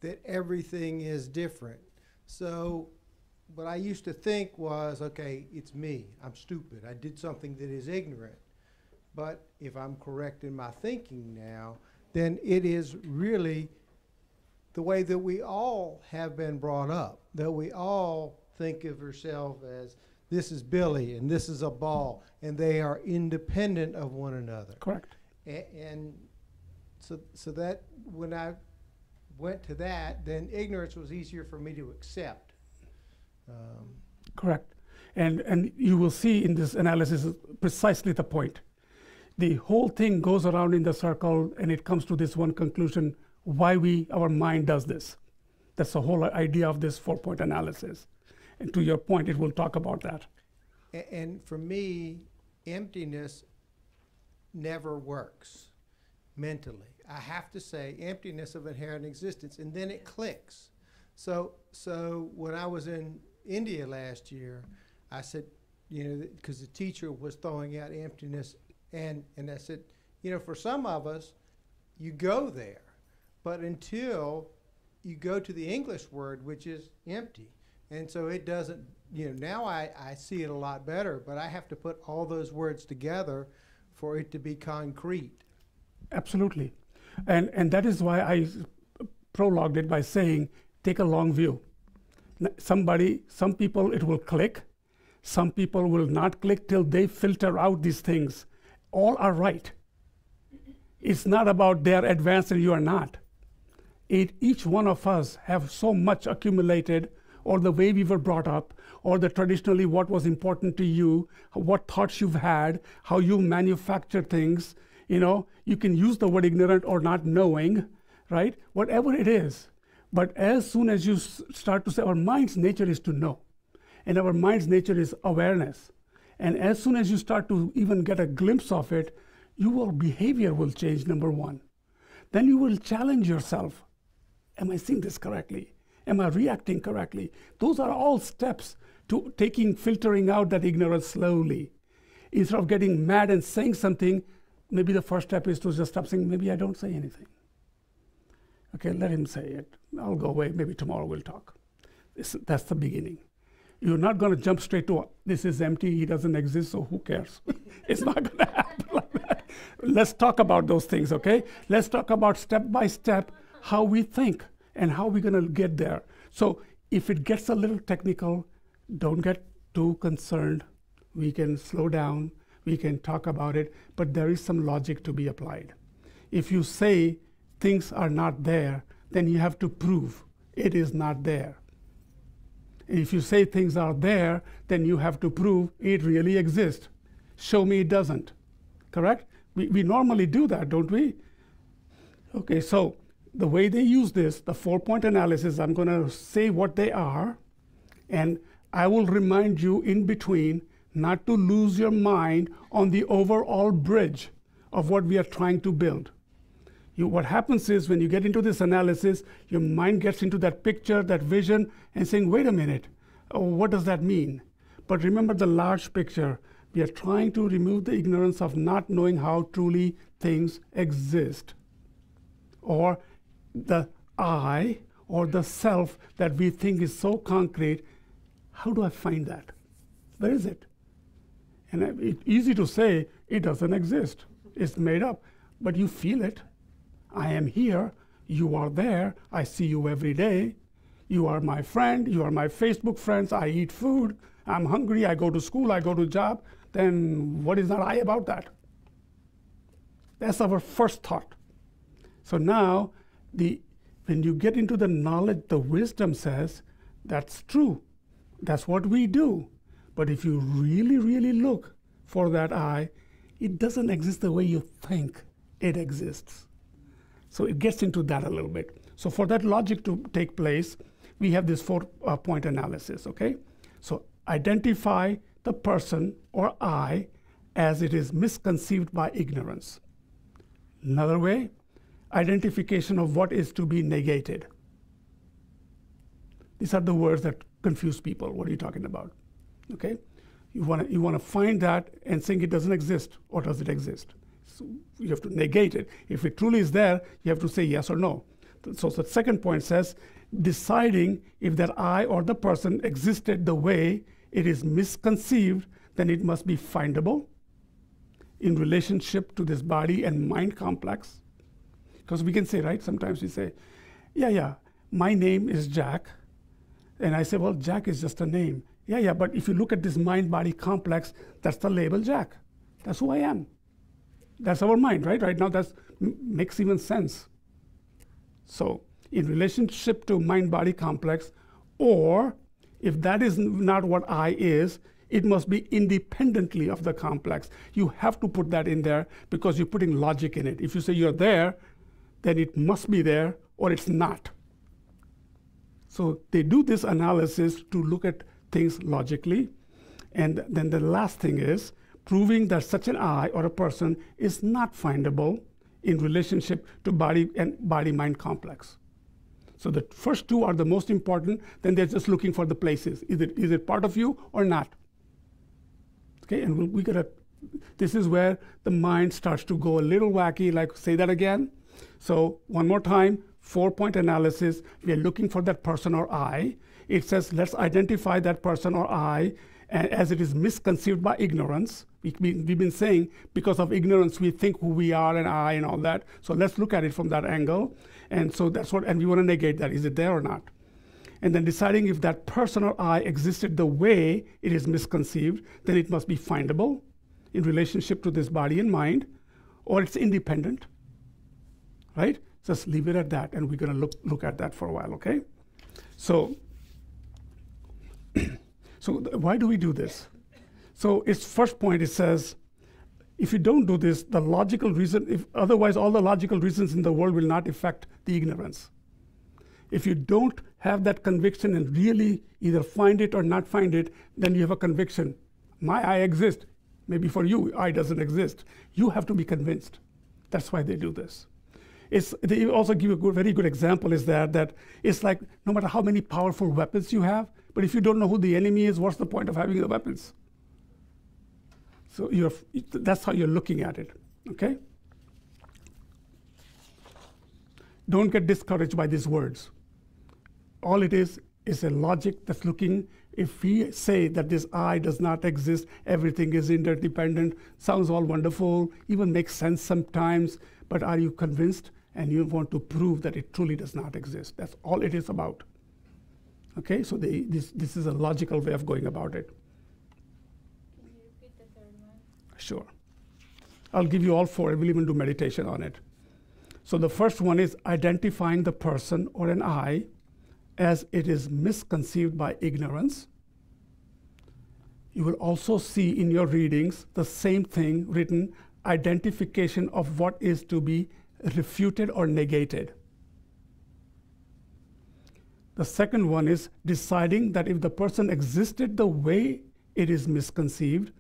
that everything is different. So what I used to think was, okay, it's me. I'm stupid. I did something that is ignorant. But if I'm correct in my thinking now, then it is really the way that we all have been brought up, that we all think of ourselves as this is Billy and this is a ball, and they are independent of one another. Correct. And so that when I went to that, then ignorance was easier for me to accept. Correct. And you will see in this analysis precisely the point. The whole thing goes around in the circle, and it comes to this one conclusion, why our mind does this. That's the whole idea of this 4-point analysis. And to your point, it will talk about that. And for me, emptiness never works mentally. I have to say emptiness of inherent existence, and then it clicks. So when I was in India last year, I said, because the teacher was throwing out emptiness, and I said, for some of us, you go there, but until you go to the English word, which is empty. And so it doesn't, now I see it a lot better, but I have to put all those words together for it to be concrete. Absolutely. And that is why I prologued it by saying, take a long view. Some people, it will click. Some people will not click till they filter out these things. All are right. It's not about they're advanced and you are not. Each one of us have so much accumulated, or the way we were brought up, or traditionally what was important to you, what thoughts you've had, how you manufacture things. You can use the word ignorant or not knowing, right? Whatever it is. But as soon as you start to say, our mind's nature is to know, and our mind's nature is awareness. And as soon as you start to even get a glimpse of it, your behavior will change, number one. Then you will challenge yourself. Am I seeing this correctly? Am I reacting correctly? Those are all steps to filtering out that ignorance slowly. Instead of getting mad and saying something, maybe the first step is to just stop saying, maybe I don't say anything. Okay, let him say it. I'll go away. Maybe tomorrow we'll talk. That's the beginning. You're not going to jump straight to, this is empty, he doesn't exist, so who cares? It's not going to happen like that. Let's talk about those things, okay? Let's talk about step by step how we think and how we're going to get there. So if it gets a little technical, don't get too concerned. We can slow down, we can talk about it, but there is some logic to be applied. If you say things are not there, then you have to prove it is not there. If you say things are there, then you have to prove it really exists. Show me it doesn't. Correct? We normally do that, don't we? Okay, so the way they use this, the 4-point analysis, I'm going to say what they are, and I will remind you in between not to lose your mind on the overall bridge of what we are trying to build. What happens is when you get into this analysis, your mind gets into that picture, that vision, and saying, wait a minute, what does that mean? But remember the large picture. We are trying to remove the ignorance of not knowing how truly things exist. Or the I, or the self that we think is so concrete. How do I find that? Where is it? And it's easy to say, it doesn't exist. It's made up. But you feel it. I am here, you are there, I see you every day, you are my friend, you are my Facebook friends, I eat food, I'm hungry, I go to school, I go to job, then what is not I about that? That's our first thought. So now, when you get into the knowledge, the wisdom says, that's true. That's what we do. But if you really, really look for that I, it doesn't exist the way you think it exists. So it gets into that a little bit. So for that logic to take place, we have this 4-point analysis, okay? So identify the person or I as it is misconceived by ignorance. Another way, identification of what is to be negated. These are the words that confuse people. What are you talking about? Okay? You want to find that and think it doesn't exist, or does it exist? So you have to negate it. If it truly is there, you have to say yes or no. So the second point says, deciding if that I or the person existed the way it is misconceived, then it must be findable in relationship to this body and mind complex. Because we can say, right, sometimes we say, yeah, my name is Jack. And I say, well, Jack is just a name. Yeah, but if you look at this mind-body complex, that's the label Jack. That's who I am. That's our mind, right? Right now, that makes even sense. So in relationship to mind-body complex, or if that is not what I is, it must be independently of the complex. You have to put that in there because you're putting logic in it. If you say you're there, then it must be there or it's not. So they do this analysis to look at things logically. And then the last thing is proving that such an I or a person is not findable in relationship to body and body-mind complex. So the first two are the most important. Then they're just looking for the places. Is it part of you or not? Okay, and this is where the mind starts to go a little wacky, like say that again. So one more time, 4-point analysis. We are looking for that person or I. It says, let's identify that person or I as it is misconceived by ignorance. We've been saying because of ignorance, we think who we are and I and all that. So let's look at it from that angle. And so that's what, and we want to negate that. Is it there or not? And then deciding if that person or I existed the way it is misconceived, then it must be findable in relationship to this body and mind, or it's independent, right? Just leave it at that, and we're going to look at that for a while, okay? So why do we do this? So its first point, it says, if you don't do this, the logical reason, otherwise all the logical reasons in the world will not affect the ignorance. If you don't have that conviction and really either find it or not find it, then you have a conviction. My I exists. Maybe for you, I doesn't exist. You have to be convinced. That's why they do this. They also give a very good example is that it's like no matter how many powerful weapons you have, but if you don't know who the enemy is, what's the point of having the weapons? So that's how you're looking at it, okay? Don't get discouraged by these words. All it is a logic that's looking, if we say that this I does not exist, everything is interdependent, sounds all wonderful, even makes sense sometimes, but are you convinced and you want to prove that it truly does not exist? That's all it is about. Okay, so this is a logical way of going about it. Can you repeat the third one? Sure. I'll give you all four. We'll even do meditation on it. So the first one is identifying the person or an I as it is misconceived by ignorance. You will also see in your readings the same thing written, identification of what is to be refuted or negated. The second one is deciding that if the person existed the way it is misconceived,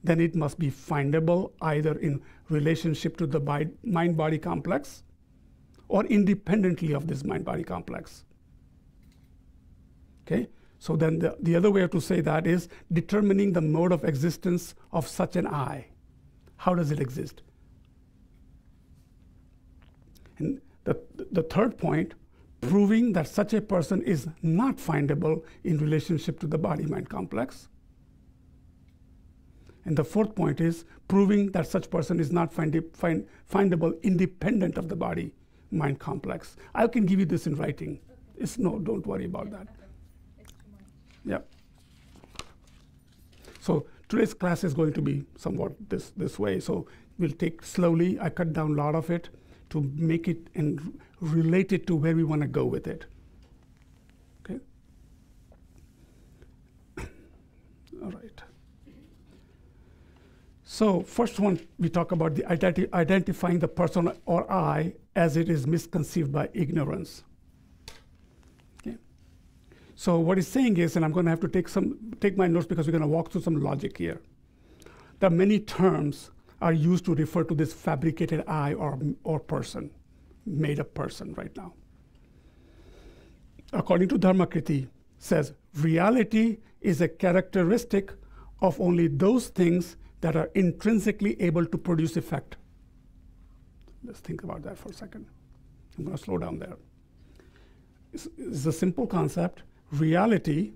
then it must be findable either in relationship to the mind-body complex or independently of this mind-body complex. Okay? So then the other way to say that is determining the mode of existence of such an I. How does it exist? And the third point, proving that such a person is not findable in relationship to the body-mind complex. And the fourth point is proving that such person is not findable independent of the body mind complex. I can give you this in writing. It's no, don't worry about that. It's too much. Yeah. So today's class is going to be somewhat this way. So we'll take slowly. I cut down a lot of it to make it and relate it to where we want to go with it. Okay. All right. So first one, we talk about the identifying the person or I as it is misconceived by ignorance. Okay. So what he's saying is, and I'm going to have to take my notes because we're going to walk through some logic here. There are many terms are used to refer to this fabricated I or person, made up person right now. According to Dharmakriti, says reality is a characteristic of only those things that are intrinsically able to produce effect. Let's think about that for a second. I'm going to slow down there. It's a simple concept. Reality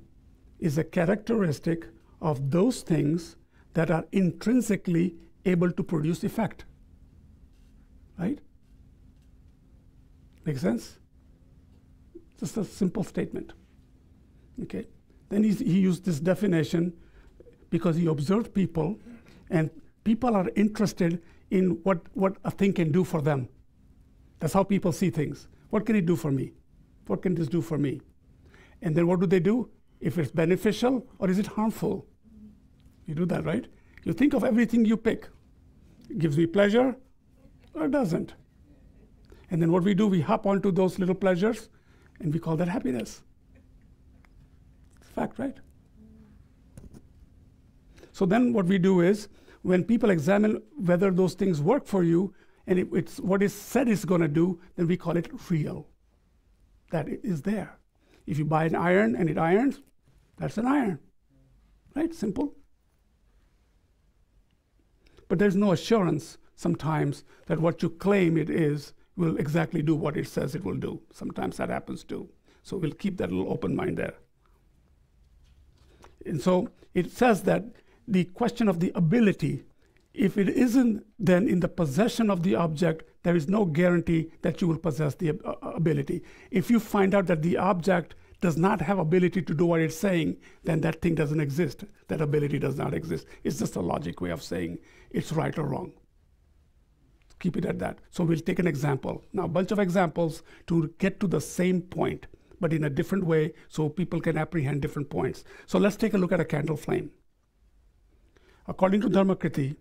is a characteristic of those things that are intrinsically able to produce effect. Right? Make sense? Just a simple statement. Okay. Then he used this definition because he observed people, and people are interested in what a thing can do for them. That's how people see things. What can it do for me? What can this do for me? And then what do? If it's beneficial or is it harmful? You do that, right? You think of everything you pick. It gives me pleasure or it doesn't. And then what we do, we hop onto those little pleasures and we call that happiness. It's a fact, right? So then what we do is, when people examine whether those things work for you and it's what is said it's going to do, then we call it real. That it is there. If you buy an iron and it irons, that's an iron. Right? Simple. But there's no assurance sometimes that what you claim it is will exactly do what it says it will do. Sometimes that happens too. So we'll keep that little open mind there. And so it says that the question of the ability, if it isn't then in the possession of the object, there is no guarantee that you will possess the ability. If you find out that the object does not have ability to do what it's saying, then that thing doesn't exist. That ability does not exist. It's just a logic way of saying it's right or wrong. Keep it at that. So we'll take an example. Now, a bunch of examples to get to the same point, but in a different way so people can apprehend different points. So let's take a look at a candle flame. According to Dharmakriti,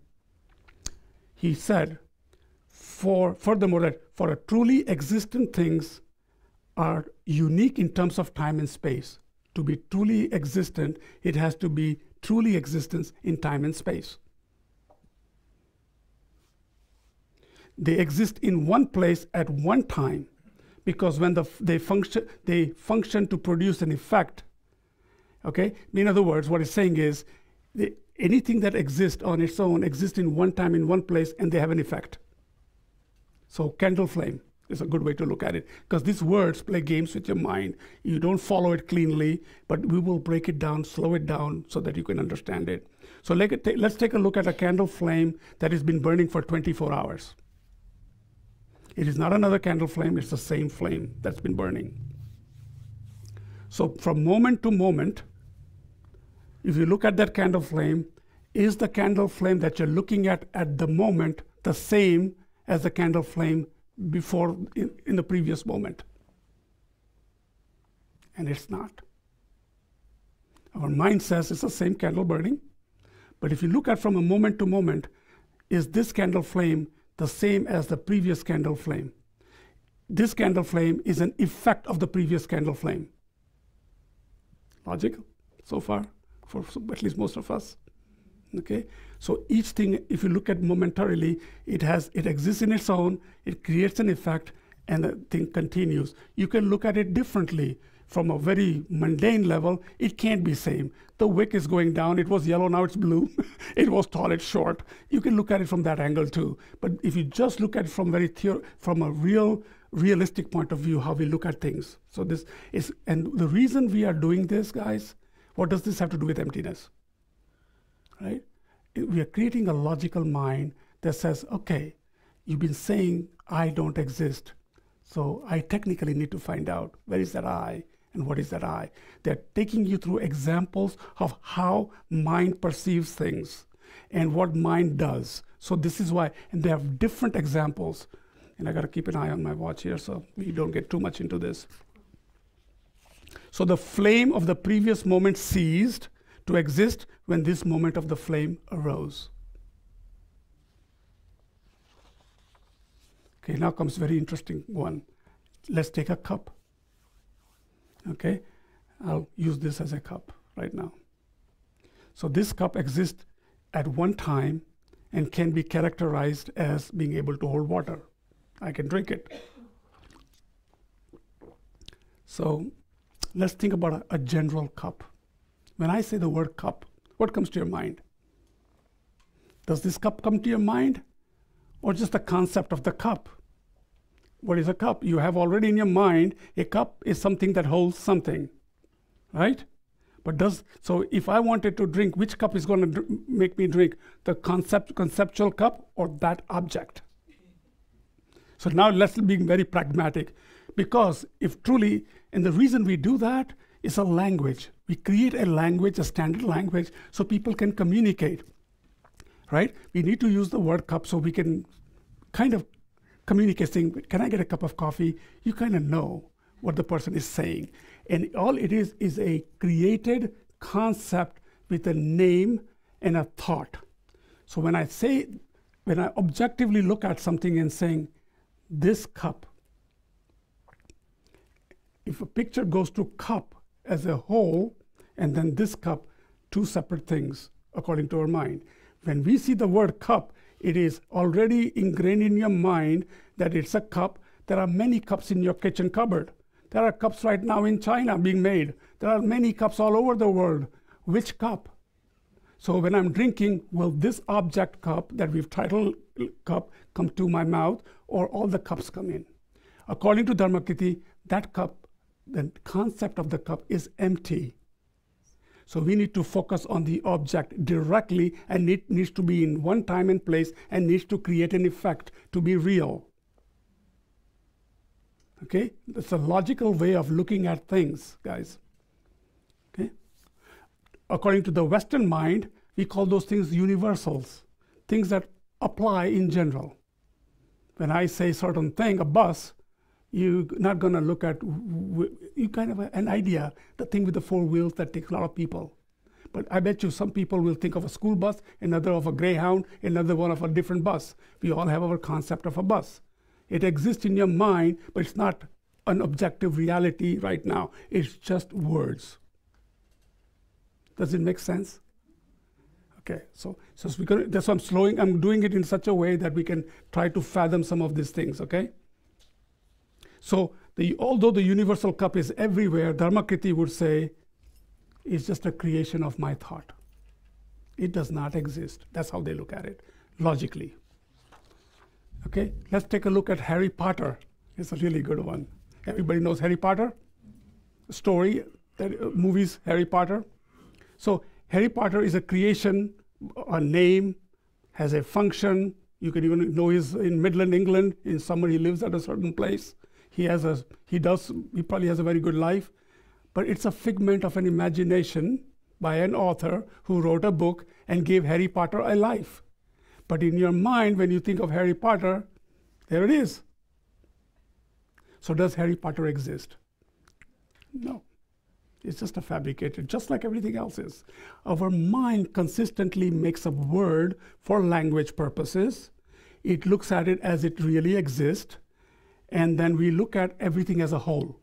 he said, furthermore, that for a truly existent things are unique in terms of time and space. To be truly existent, it has to be truly existence in time and space. They exist in one place at one time, because when they function to produce an effect. Okay? In other words, what it's saying is, anything that exists on its own exists in one time, in one place, and they have an effect. So candle flame is a good way to look at it, because these words play games with your mind. You don't follow it cleanly, but we will break it down, slow it down, so that you can understand it. So let's take a look at a candle flame that has been burning for 24 hours. It is not another candle flame, it's the same flame that's been burning. So from moment to moment, if you look at that candle flame, is the candle flame that you're looking at the moment the same as the candle flame before in the previous moment? And it's not. Our mind says it's the same candle burning, but if you look at from a moment to moment, is this candle flame the same as the previous candle flame? This candle flame is an effect of the previous candle flame. Logical so far? For at least most of us. Okay, so each thing, if you look at momentarily, it exists in its own, it creates an effect, and the thing continues. You can look at it differently. From a very mundane level, it can't be same. The wick is going down, it was yellow, now it's blue. It was tall, it's short. You can look at it from that angle too. But if you just look at it from from a realistic point of view, how we look at things. So this is, and the reason we are doing this, guys, what does this have to do with emptiness? Right? We are creating a logical mind that says, okay, you've been saying I don't exist. So I technically need to find out where is that I and what is that I. They're taking you through examples of how mind perceives things and what mind does. So this is why, and they have different examples. And I got to keep an eye on my watch here so we don't get too much into this. So the flame of the previous moment ceased to exist when this moment of the flame arose. Okay, now comes very interesting one. Let's take a cup. Okay, I'll use this as a cup right now. So this cup exists at one time and can be characterized as being able to hold water. I can drink it. So let's think about a general cup. When I say the word cup, what comes to your mind? Does this cup come to your mind? Or just the concept of the cup? What is a cup? You have already in your mind, a cup is something that holds something, right? So if I wanted to drink, which cup is going to make me drink? The conceptual cup or that object? So now let's be very pragmatic, because if truly, and the reason we do that is a language. We create a language, a standard language, so people can communicate, right? We need to use the word cup so we can kind of communicate, saying, can I get a cup of coffee? You kind of know what the person is saying. And all it is a created concept with a name and a thought. So when I objectively look at something and saying, this cup, if a picture goes to cup as a whole, and then this cup, two separate things, according to our mind. When we see the word cup, it is already ingrained in your mind that it's a cup. There are many cups in your kitchen cupboard. There are cups right now in China being made. There are many cups all over the world. Which cup? So when I'm drinking, will this object cup that we've titled cup come to my mouth, or all the cups come in? According to Dharmakrithi, that cup, the concept of the cup is empty. So we need to focus on the object directly, and it needs to be in one time and place and needs to create an effect to be real. Okay? That's a logical way of looking at things, guys. Okay? According to the Western mind, we call those things universals, things that apply in general. When I say certain thing, a bus, you're not going to look at, you kind of have an idea, the thing with the four wheels that takes a lot of people. But I bet you some people will think of a school bus, another of a Greyhound, another one of a different bus. We all have our concept of a bus. It exists in your mind, but it's not an objective reality right now. It's just words. Does it make sense? Okay, so that's why I'm doing it in such a way that we can try to fathom some of these things, okay? So although the universal cup is everywhere, Dharmakrithi would say, it's just a creation of my thought. It does not exist. That's how they look at it, logically. Okay, let's take a look at Harry Potter. It's a really good one. Everybody knows Harry Potter? Story, movies, Harry Potter. So Harry Potter is a creation, a name, has a function. You can even know he's in Midland, England. In summer, he lives at a certain place. He probably has a very good life, but it's a figment of an imagination by an author who wrote a book and gave Harry Potter a life. But in your mind, when you think of Harry Potter, there it is. So does Harry Potter exist? No. It's just a fabricated, just like everything else is. Our mind consistently makes a word for language purposes. It looks at it as it really exists. And then we look at everything as a whole.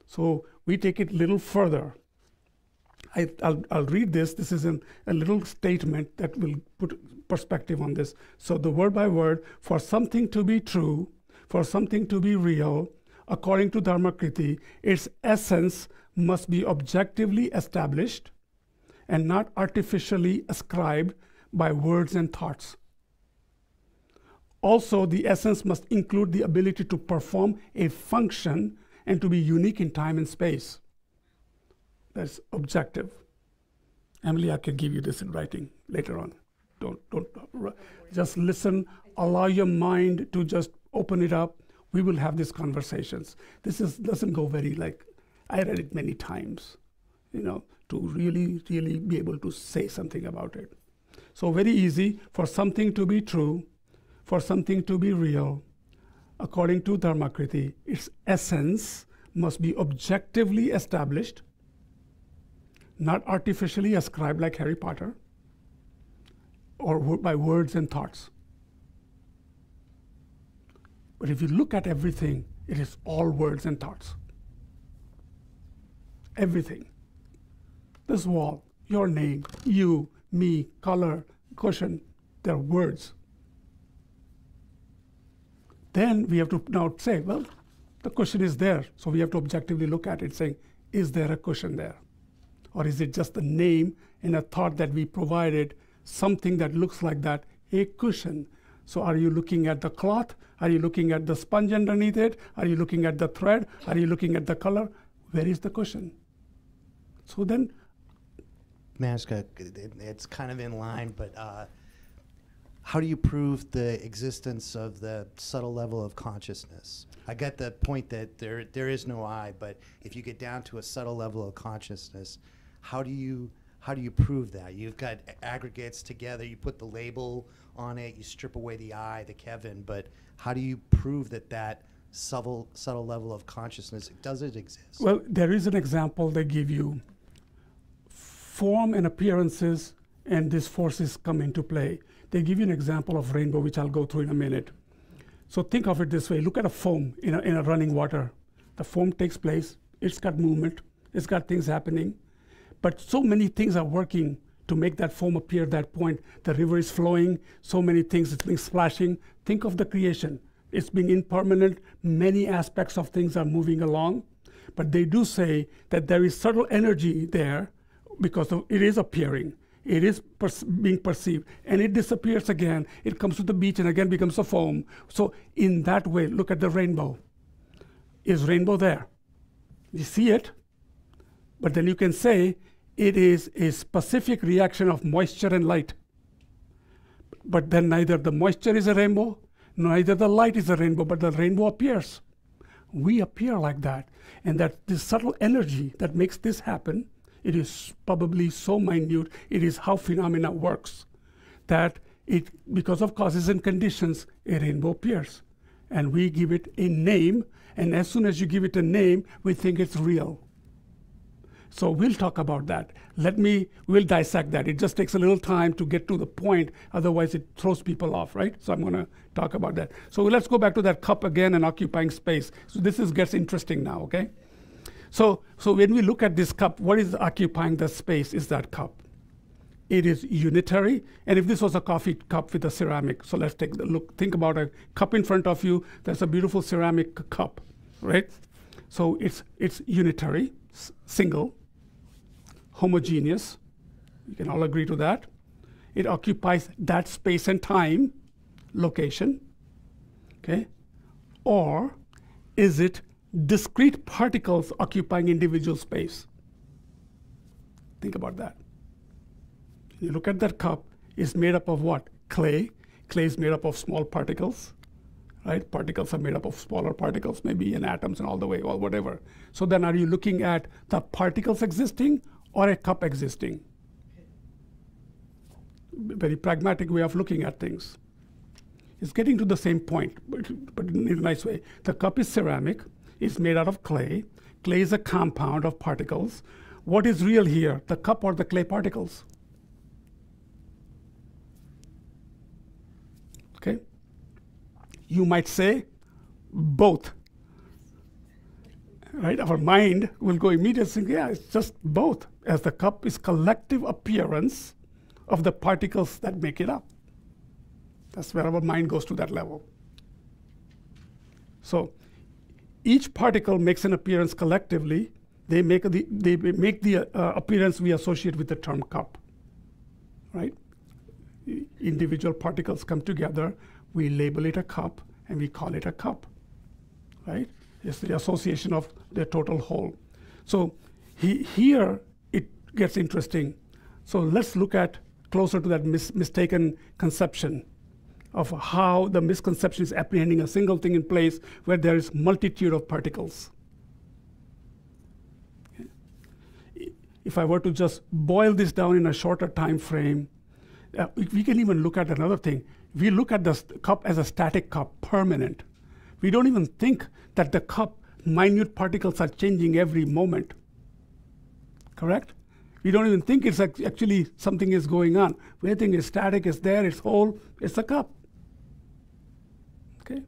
So we take it a little further. I'll read this. This is a little statement that will put perspective on this. So the word by word, for something to be true, for something to be real, according to Dharmakrithi, its essence must be objectively established and not artificially ascribed by words and thoughts. Also, the essence must include the ability to perform a function and to be unique in time and space. That's objective. Emily, I can give you this in writing later on. Don't just listen. Allow your mind to just open it up. we will have these conversations. Doesn't go very like, I read it many times, to really, really be able to say something about it. So very easy for something to be true, for something to be real. According to Dharmakriti, its essence must be objectively established, not artificially ascribed like Harry Potter, or by words and thoughts. But if you look at everything, it is all words and thoughts. Everything. This wall, your name, you, me, color, cushion, they're words. Then we have to now say, well, the cushion is there, so we have to objectively look at it, saying, is there a cushion there? Or is it just a name and a thought that we provided, something that looks like that, a cushion? So are you looking at the cloth? Are you looking at the sponge underneath it? Are you looking at the thread? Are you looking at the color? Where is the cushion? So then, Maska, it's kind of in line, but how do you prove the existence of the subtle level of consciousness? I get the point that there is no I, but if you get down to a subtle level of consciousness, how do you prove that? You've got aggregates together, you put the label on it, you strip away the I, the Kevin, but how do you prove that subtle level of consciousness, does it exist? Well, there is an example they give you. Form and appearances and these forces come into play. They give you an example of rainbow, which I'll go through in a minute. So think of it this way. Look at a foam in a running water. The foam takes place. It's got movement. It's got things happening. But so many things are working to make that foam appear at that point. The river is flowing. So many things. It's being splashing. Think of the creation. It's being impermanent. Many aspects of things are moving along. But they do say that there is subtle energy there because it is appearing. It is being perceived, and it disappears again. It comes to the beach and again becomes a foam. So in that way, look at the rainbow. Is rainbow there? You see it, but then you can say it is a specific reaction of moisture and light. But then neither the moisture is a rainbow, neither the light is a rainbow, but the rainbow appears. We appear like that, and that this subtle energy that makes this happen, it is probably so minute, it is how phenomena works, that because of causes and conditions, a rainbow appears. And we give it a name, and as soon as you give it a name, we think it's real. So we'll talk about that. We'll dissect that. It just takes a little time to get to the point, otherwise it throws people off, right? So I'm gonna talk about that. So let's go back to that cup again and occupying space. So this gets interesting now, okay? So when we look at this cup, what is occupying the space is that cup. It is unitary, and if this was a coffee cup with a ceramic, so let's take a look. Think about a cup in front of you. There's a beautiful ceramic cup, right? So it's unitary, single, homogeneous. You can all agree to that. It occupies that space and time, location, okay? Or is it discrete particles occupying individual space? Think about that. You look at that cup, it's made up of what? Clay. Clay is made up of small particles, right? Particles are made up of smaller particles, maybe in atoms and all the way, or whatever. So then are you looking at the particles existing or a cup existing? Very pragmatic way of looking at things. It's getting to the same point, but in a nice way. The cup is ceramic. It's made out of clay. Clay is a compound of particles. What is real here, the cup or the clay particles? Okay? You might say both. Right? Our mind will go immediately, yeah, it's just both, as the cup is collective appearance of the particles that make it up. That's where our mind goes to that level. So each particle makes an appearance collectively. They make the appearance we associate with the term cup, right? Individual particles come together, we label it a cup, and we call it a cup, right? It's the association of the total whole. So here it gets interesting. So let's look at closer to that mistaken conception. of how the misconception is apprehending a single thing in place where there is multitude of particles. Okay. If I were to just boil this down in a shorter time frame, we can even look at another thing. We look at the cup as a static cup, permanent. We don't even think that the cup, minute particles are changing every moment. Correct? We don't even think it's actually something is going on. We think it's static, it's there, it's whole, it's a cup. Okay?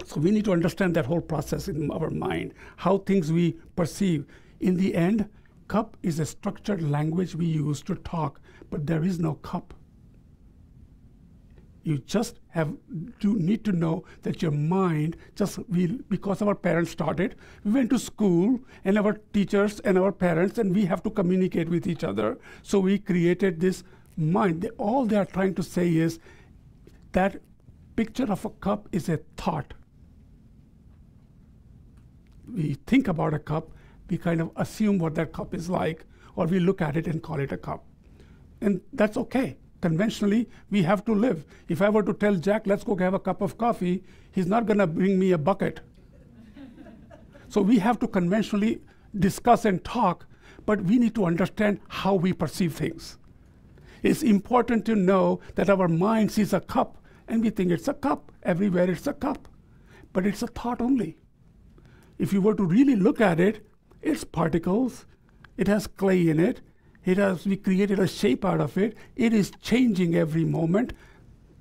So we need to understand that whole process in our mind, how things we perceive. In the end, cup is a structured language we use to talk, but there is no cup. You just need to know that your mind, because our parents taught it, we went to school and our teachers and our parents, and we have to communicate with each other. So we created this mind. All they are trying to say is that picture of a cup is a thought. We think about a cup, we kind of assume what that cup is like, or we look at it and call it a cup. And that's okay. Conventionally, we have to live. If I were to tell Jack, let's go have a cup of coffee, he's not going to bring me a bucket. So we have to conventionally discuss and talk, but we need to understand how we perceive things. It's important to know that our mind sees a cup, and we think it's a cup. Everywhere it's a cup. But it's a thought only. If you were to really look at it, it's particles. It has clay in it. We created a shape out of it. It is changing every moment.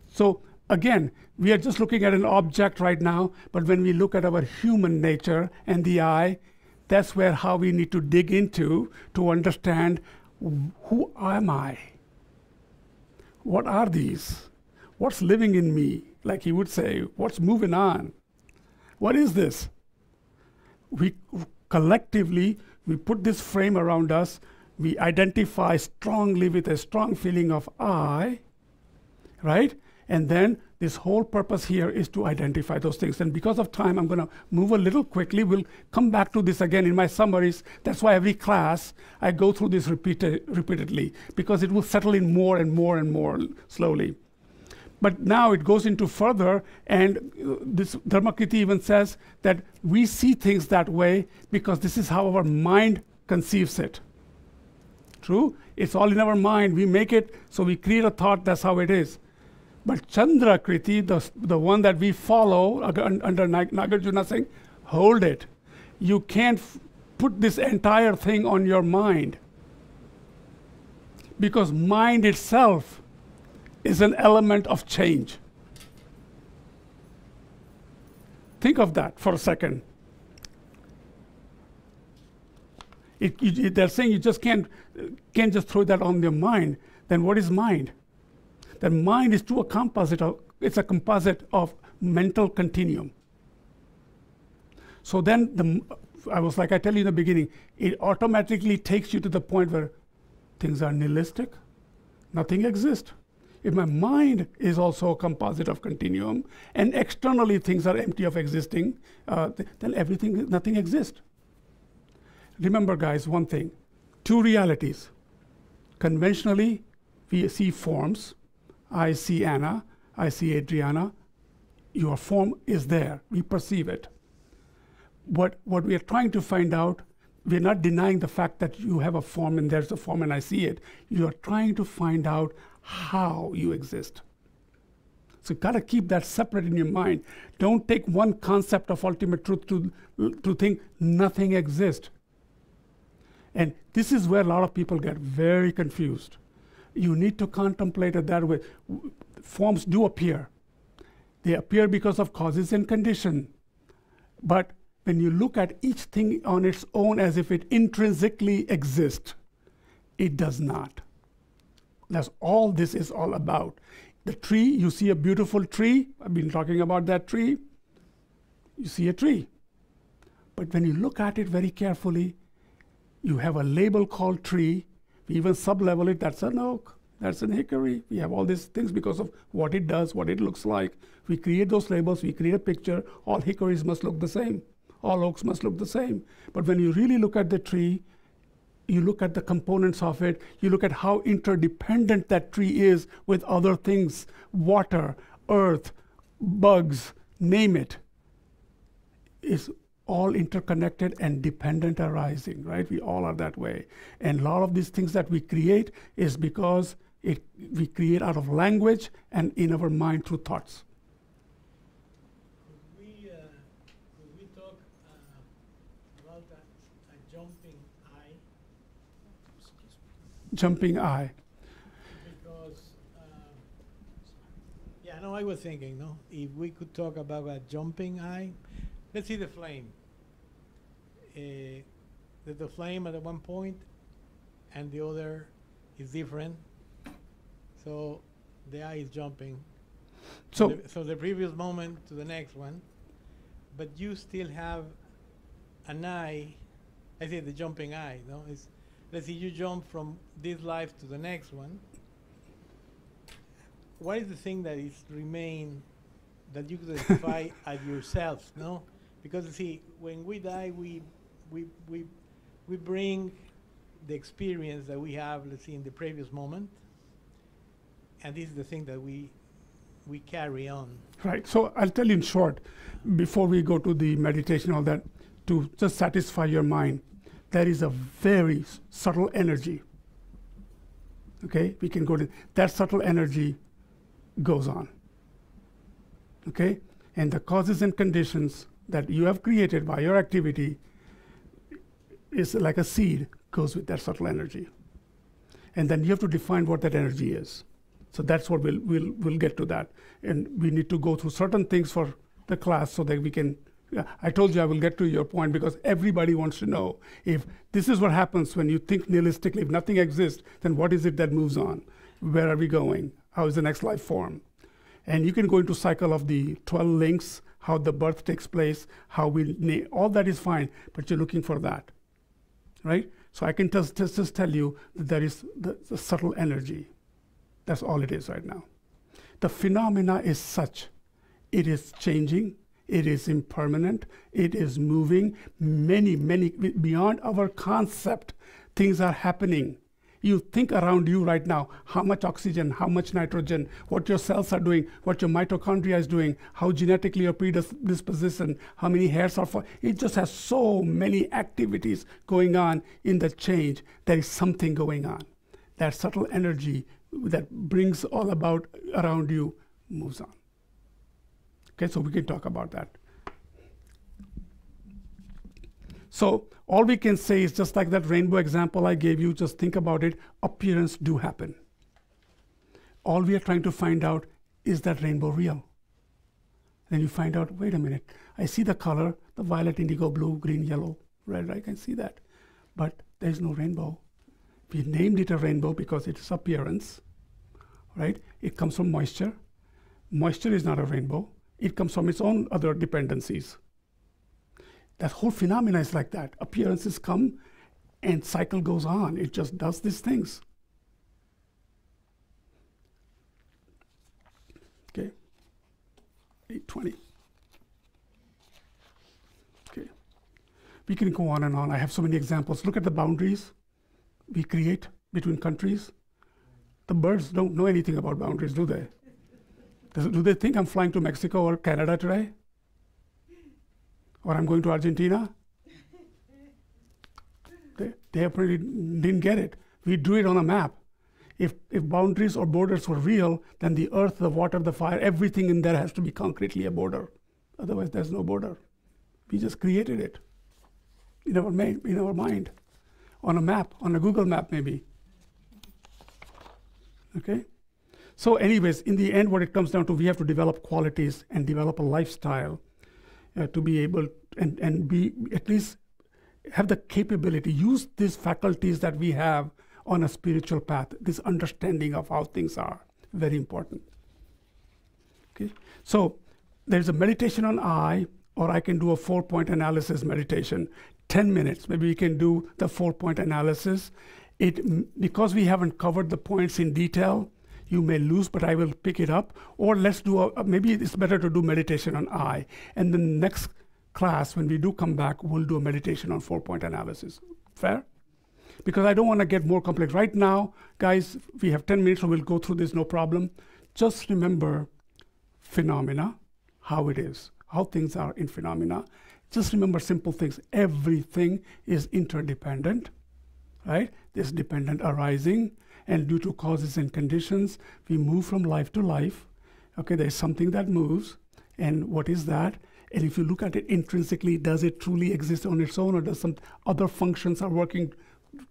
So again, we are just looking at an object right now, but when we look at our human nature and the I, that's where how we need to dig into to understand, who am I? What are these? What's living in me? Like he would say, what's moving on? What is this? We collectively, we put this frame around us. We identify strongly with a strong feeling of I, right? And then this whole purpose here is to identify those things. And because of time, I'm going to move a little quickly. We'll come back to this again in my summaries. That's why every class, I go through this repeatedly, because it will settle in more and more and more slowly. But now it goes into further, and this Dharmakriti even says that we see things that way because this is how our mind conceives it. True? It's all in our mind. We make it, so we create a thought, that's how it is. But Chandrakriti, the one that we follow under Nagarjuna saying, hold it. You can't put this entire thing on your mind. Because mind itself is an element of change. Think of that for a second. They're saying you just can't just throw that on your mind. Then what is mind? Then mind is it's a composite of mental continuum. So then I tell you in the beginning, it automatically takes you to the point where things are nihilistic, nothing exists. If my mind is also a composite of continuum, and externally things are empty of existing, then nothing exists. Remember, guys, one thing. Two realities. Conventionally, we see forms. I see Anna. I see Adriana. Your form is there. We perceive it. What we are trying to find out, we're not denying the fact that you have a form and there's a form and I see it. You are trying to find out how you exist. So you've got to keep that separate in your mind. Don't take one concept of ultimate truth to think nothing exists. And this is where a lot of people get very confused. You need to contemplate it that way. Forms do appear. They appear because of causes and condition. But when you look at each thing on its own as if it intrinsically exists, it does not. That's all this is all about. The tree, you see a beautiful tree. I've been talking about that tree. You see a tree. But when you look at it very carefully, you have a label called tree. We even sub-level it. That's an oak. That's an hickory. We have all these things because of what it does, what it looks like. We create those labels. We create a picture. All hickories must look the same. All oaks must look the same. But when you really look at the tree, you look at the components of it. You look at how interdependent that tree is with other things, water, earth, bugs, name it, is all interconnected and dependent arising, right? We all are that way. And a lot of these things that we create is because we create out of language and in our mind through thoughts. Could we talk about a jumping eye? Jumping eye. Because, yeah, no, I was thinking, no, if we could talk about a jumping eye, let's see the flame. There's the flame at one point, and the other is different. So the eye is jumping. So The previous moment to the next one, but you still have an eye. I say the jumping eye. No, it's, let's say you jump from this life to the next one. What is the thing that is remain that you could identify as yourself? No, because you see, when we die, we bring the experience that we have, let's see, in the previous moment, and this is the thing that we carry on. right. So I'll tell you in short, before we go to the meditation, all that, to just satisfy your mind, there is a very subtle energy. Okay, we can go to that subtle energy goes on. Okay, and the causes and conditions that you have created by your activity is like a seed, goes with that subtle energy. And then you have to define what that energy is. So that's what we'll get to that. And we need to go through certain things for the class so that we can, I told you I will get to your point because everybody wants to know if this is what happens when you think nihilistically, if nothing exists, then what is it that moves on? Where are we going? How is the next life form? And you can go into cycle of the 12 links, how the birth takes place, how we, all that is fine, but you're looking for that, right? So I can just tell you that there is the subtle energy. That's all it is right now. The phenomena is such. It is changing. It is impermanent. It is moving. Many, beyond our concept, things are happening. You think around you right now, how much oxygen, how much nitrogen, what your cells are doing, what your mitochondria is doing, how genetically you're predisposition, how many hairs are for. It just has so many activities going on in the change. There is something going on. That subtle energy that brings all about around you moves on. Okay, so we can talk about that. So all we can say is just like that rainbow example I gave you, just think about it, appearance do happen. All we are trying to find out, is that rainbow real? Then you find out, wait a minute, I see the color, the violet, indigo, blue, green, yellow, red, I can see that. But there's no rainbow. We named it a rainbow because it's appearance, right? It comes from moisture. Moisture is not a rainbow. It comes from its own other dependencies. That whole phenomena is like that. Appearances come and cycle goes on. It just does these things. Okay, 8:20. Okay, we can go on and on. I have so many examples. Look at the boundaries we create between countries. The birds don't know anything about boundaries, do they? Do they think I'm flying to Mexico or Canada today? Or I'm going to Argentina? They apparently didn't get it. We drew it on a map. If boundaries or borders were real, then the earth, the water, the fire, everything in there has to be concretely a border. Otherwise, there's no border. We just created it in our mind, on a map, on a Google map maybe. Okay? So anyways, in the end, what it comes down to, we have to develop qualities and develop a lifestyle to be able and be at least have the capability, use these faculties that we have on a spiritual path, this understanding of how things are, very important. Okay, so there's a meditation on I, or I can do a 4-point analysis meditation, 10 minutes. Maybe we can do the 4-point analysis. Because we haven't covered the points in detail, you may lose, but I will pick it up. Or let's do maybe it's better to do meditation on I. And the next class, when we do come back, we'll do a meditation on 4-point analysis. Fair? Because I don't want to get more complex. Right now, guys, we have 10 minutes, so we'll go through this, no problem. Just remember, phenomena, how it is, how things are in phenomena. Just remember simple things. Everything is interdependent, right? There's dependent arising, and due to causes and conditions, we move from life to life. Okay, there's something that moves, and what is that? And if you look at it intrinsically, does it truly exist on its own, or does some other functions are working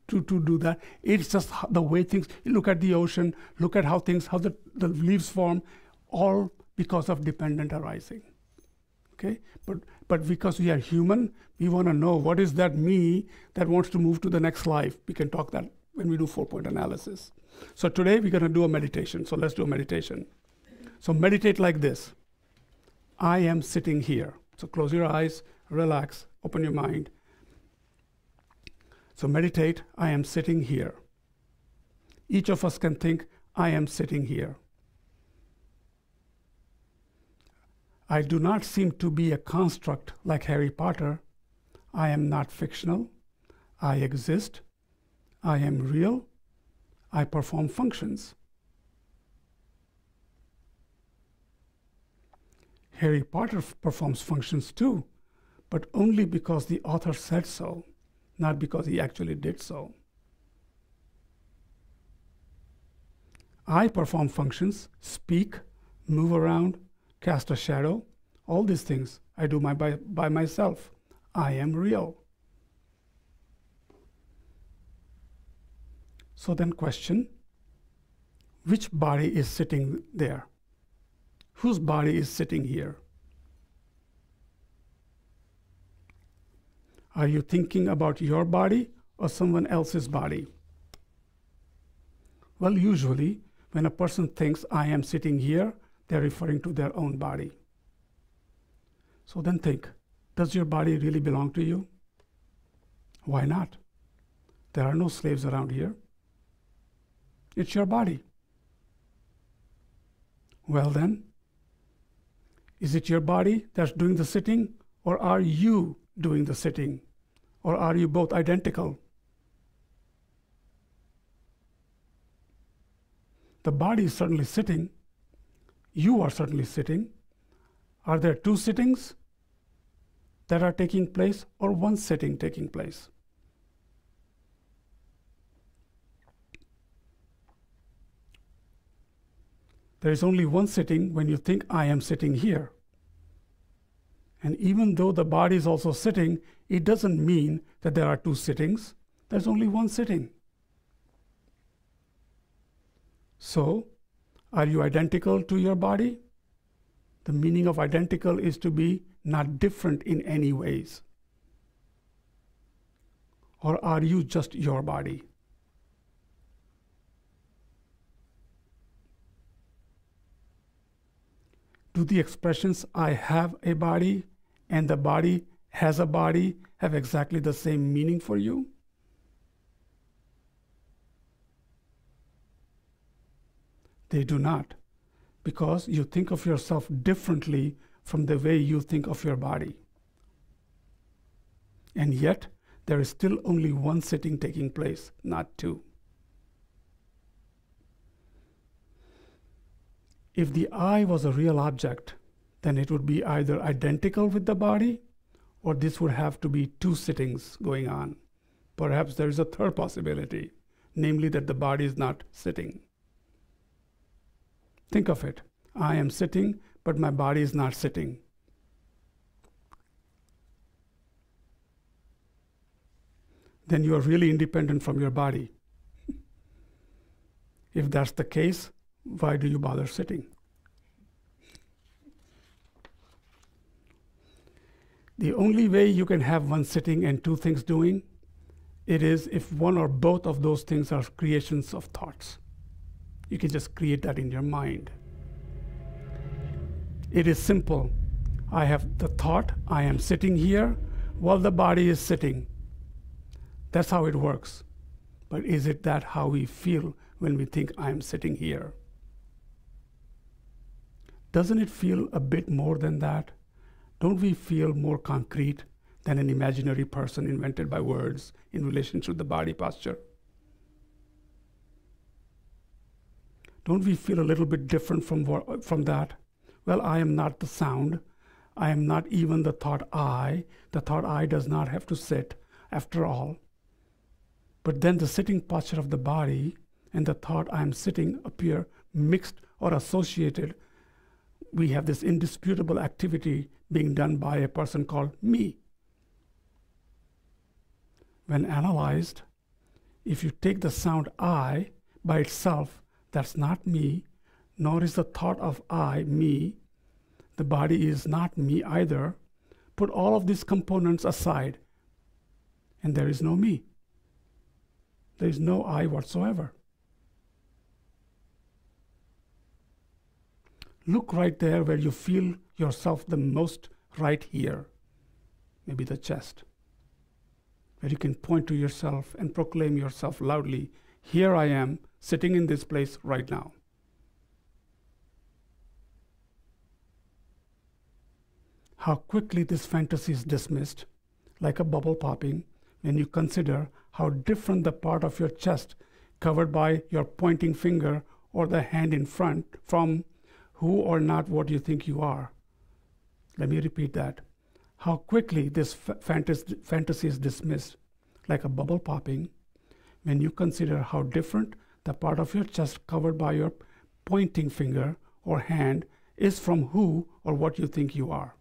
to do that? It's just the way things, you look at the ocean, look at how things, how the leaves form, all because of dependent arising. Okay, but because we are human, we want to know what is that me that wants to move to the next life. We can talk that when we do 4-point analysis. So today we're going to do a meditation. So let's do a meditation. So meditate like this. I am sitting here. So close your eyes, relax, open your mind. So meditate, I am sitting here. Each of us can think, I am sitting here. I do not seem to be a construct like Harry Potter. I am not fictional. I exist. I am real. I perform functions. Harry Potter performs functions too, but only because the author said so, not because he actually did so. I perform functions, speak, move around, cast a shadow, all these things I do by myself. I am real. So then question, which body is sitting there? Whose body is sitting here? Are you thinking about your body or someone else's body? Well, usually when a person thinks I am sitting here, they're referring to their own body. So then think, does your body really belong to you? Why not? There are no slaves around here. It's your body. Well then, is it your body that's doing the sitting, or are you doing the sitting? Or are you both identical? The body is certainly sitting. You are certainly sitting. Are there two sittings that are taking place, or one sitting taking place? There is only one sitting when you think I am sitting here. And even though the body is also sitting, it doesn't mean that there are two sittings. There's only one sitting. So, are you identical to your body? The meaning of identical is to be not different in any ways. Or are you just your body? Do the expressions I have a body and the body has a body have exactly the same meaning for you? They do not, because you think of yourself differently from the way you think of your body. And yet, there is still only one sitting taking place, not two. If the I was a real object, then it would be either identical with the body, or this would have to be two sittings going on. Perhaps there is a third possibility, namely that the body is not sitting. Think of it. I am sitting, but my body is not sitting. Then you are really independent from your body. If that's the case, why do you bother sitting? The only way you can have one sitting and two things doing, it is if one or both of those things are creations of thoughts. You can just create that in your mind. It is simple. I have the thought, I am sitting here while the body is sitting. That's how it works. But is it that how we feel when we think I am sitting here? Doesn't it feel a bit more than that? Don't we feel more concrete than an imaginary person invented by words in relation to the body posture? Don't we feel a little bit different from that? well, I am not the sound. I am not even the thought I. The thought I does not have to sit, after all. But then the sitting posture of the body and the thought I am sitting appear mixed or associated. We have this indisputable activity being done by a person called me. When analyzed, if you take the sound I by itself, that's not me, nor is the thought of I me. The body is not me either. Put all of these components aside, and there is no me. There is no I whatsoever. Look right there where you feel yourself the most, right here, maybe the chest, where you can point to yourself and proclaim yourself loudly, here I am, sitting in this place right now. How quickly this fantasy is dismissed, like a bubble popping, when you consider how different the part of your chest covered by your pointing finger or the hand in front from who or not what you think you are. Let me repeat that. How quickly this fantasy is dismissed, like a bubble popping, when you consider how different the part of your chest covered by your pointing finger or hand is from who or what you think you are.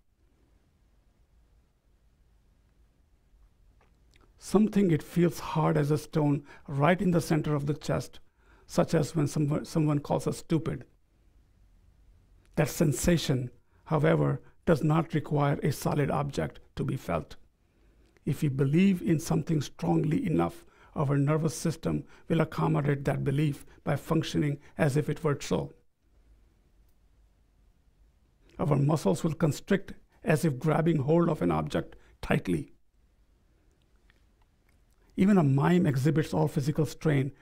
Something it feels hard as a stone right in the center of the chest, such as when someone calls us stupid. That sensation, however, does not require a solid object to be felt. If we believe in something strongly enough, our nervous system will accommodate that belief by functioning as if it were so. Our muscles will constrict as if grabbing hold of an object tightly. Even a mime exhibits all physical strain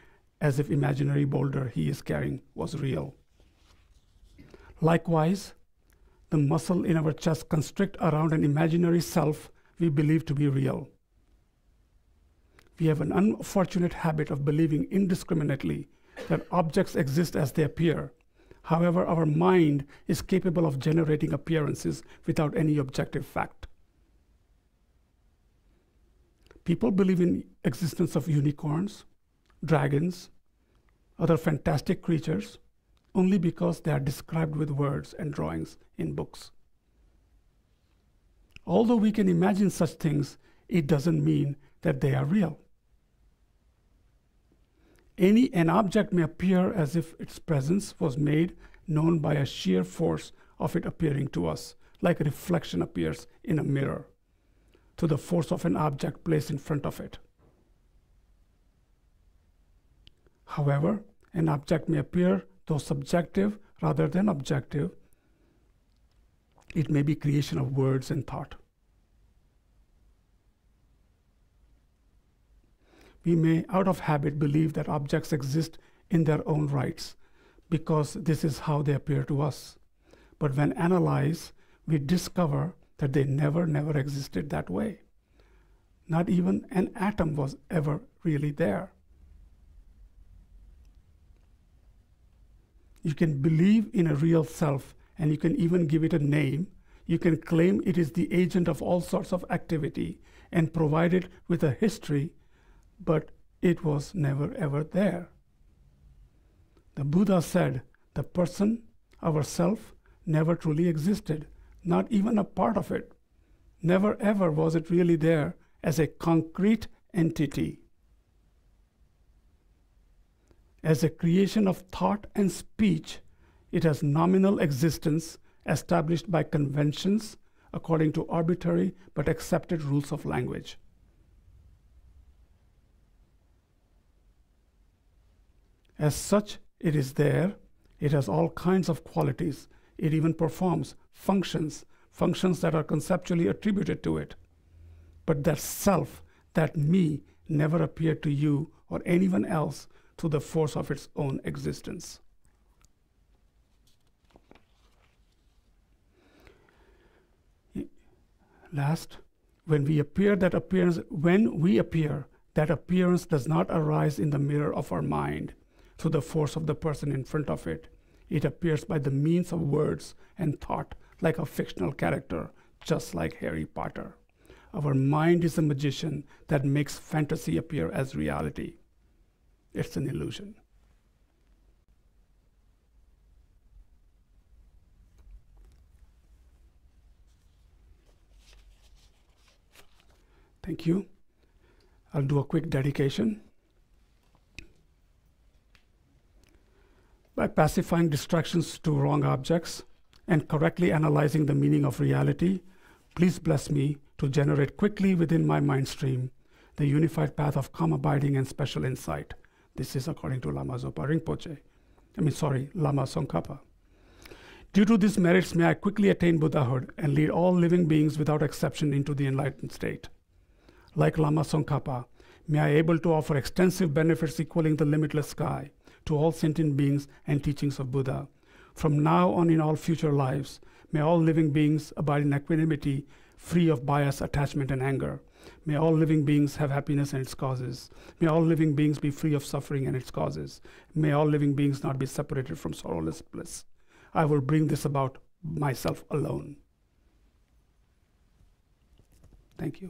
as if imaginary boulder he is carrying was real. Likewise, the muscle in our chest constrict around an imaginary self we believe to be real. We have an unfortunate habit of believing indiscriminately that objects exist as they appear. However, our mind is capable of generating appearances without any objective fact. People believe in existence of unicorns, dragons, other fantastic creatures, only because they are described with words and drawings in books. Although we can imagine such things, it doesn't mean that they are real. An object may appear as if its presence was made known by a sheer force of it appearing to us, like a reflection appears in a mirror, to the force of an object placed in front of it. However, an object may appear, though subjective rather than objective. It may be creation of words and thought. We may, out of habit, believe that objects exist in their own rights because this is how they appear to us. But when analyzed, we discover that they never existed that way. Not even an atom was ever really there. You can believe in a real self, and you can even give it a name. You can claim it is the agent of all sorts of activity and provide it with a history, but it was never ever there. The Buddha said, the person, ourself, never truly existed, not even a part of it. Never ever was it really there as a concrete entity. As a creation of thought and speech, it has nominal existence established by conventions according to arbitrary but accepted rules of language. As such, it is there. It has all kinds of qualities. It even performs functions that are conceptually attributed to it. But that self, that me, never appeared to you or anyone else through the force of its own existence. Last, when we appear, that appearance does not arise in the mirror of our mind through the force of the person in front of it. It appears by the means of words and thought like a fictional character, just like Harry Potter. Our mind is a magician that makes fantasy appear as reality. It's an illusion. Thank you. I'll do a quick dedication. By pacifying distractions to wrong objects and correctly analyzing the meaning of reality, please bless me to generate quickly within my mind stream the unified path of calm abiding and special insight. This is according to Lama Zopa Rinpoche. Lama Tsongkhapa. Due to these merits, may I quickly attain Buddhahood and lead all living beings without exception into the enlightened state. Like Lama Tsongkhapa, may I able to offer extensive benefits equaling the limitless sky to all sentient beings and teachings of Buddha. From now on in all future lives, may all living beings abide in equanimity, free of bias, attachment, and anger. May all living beings have happiness and its causes. May all living beings be free of suffering and its causes. May all living beings not be separated from sorrowless bliss. I will bring this about myself alone. Thank you.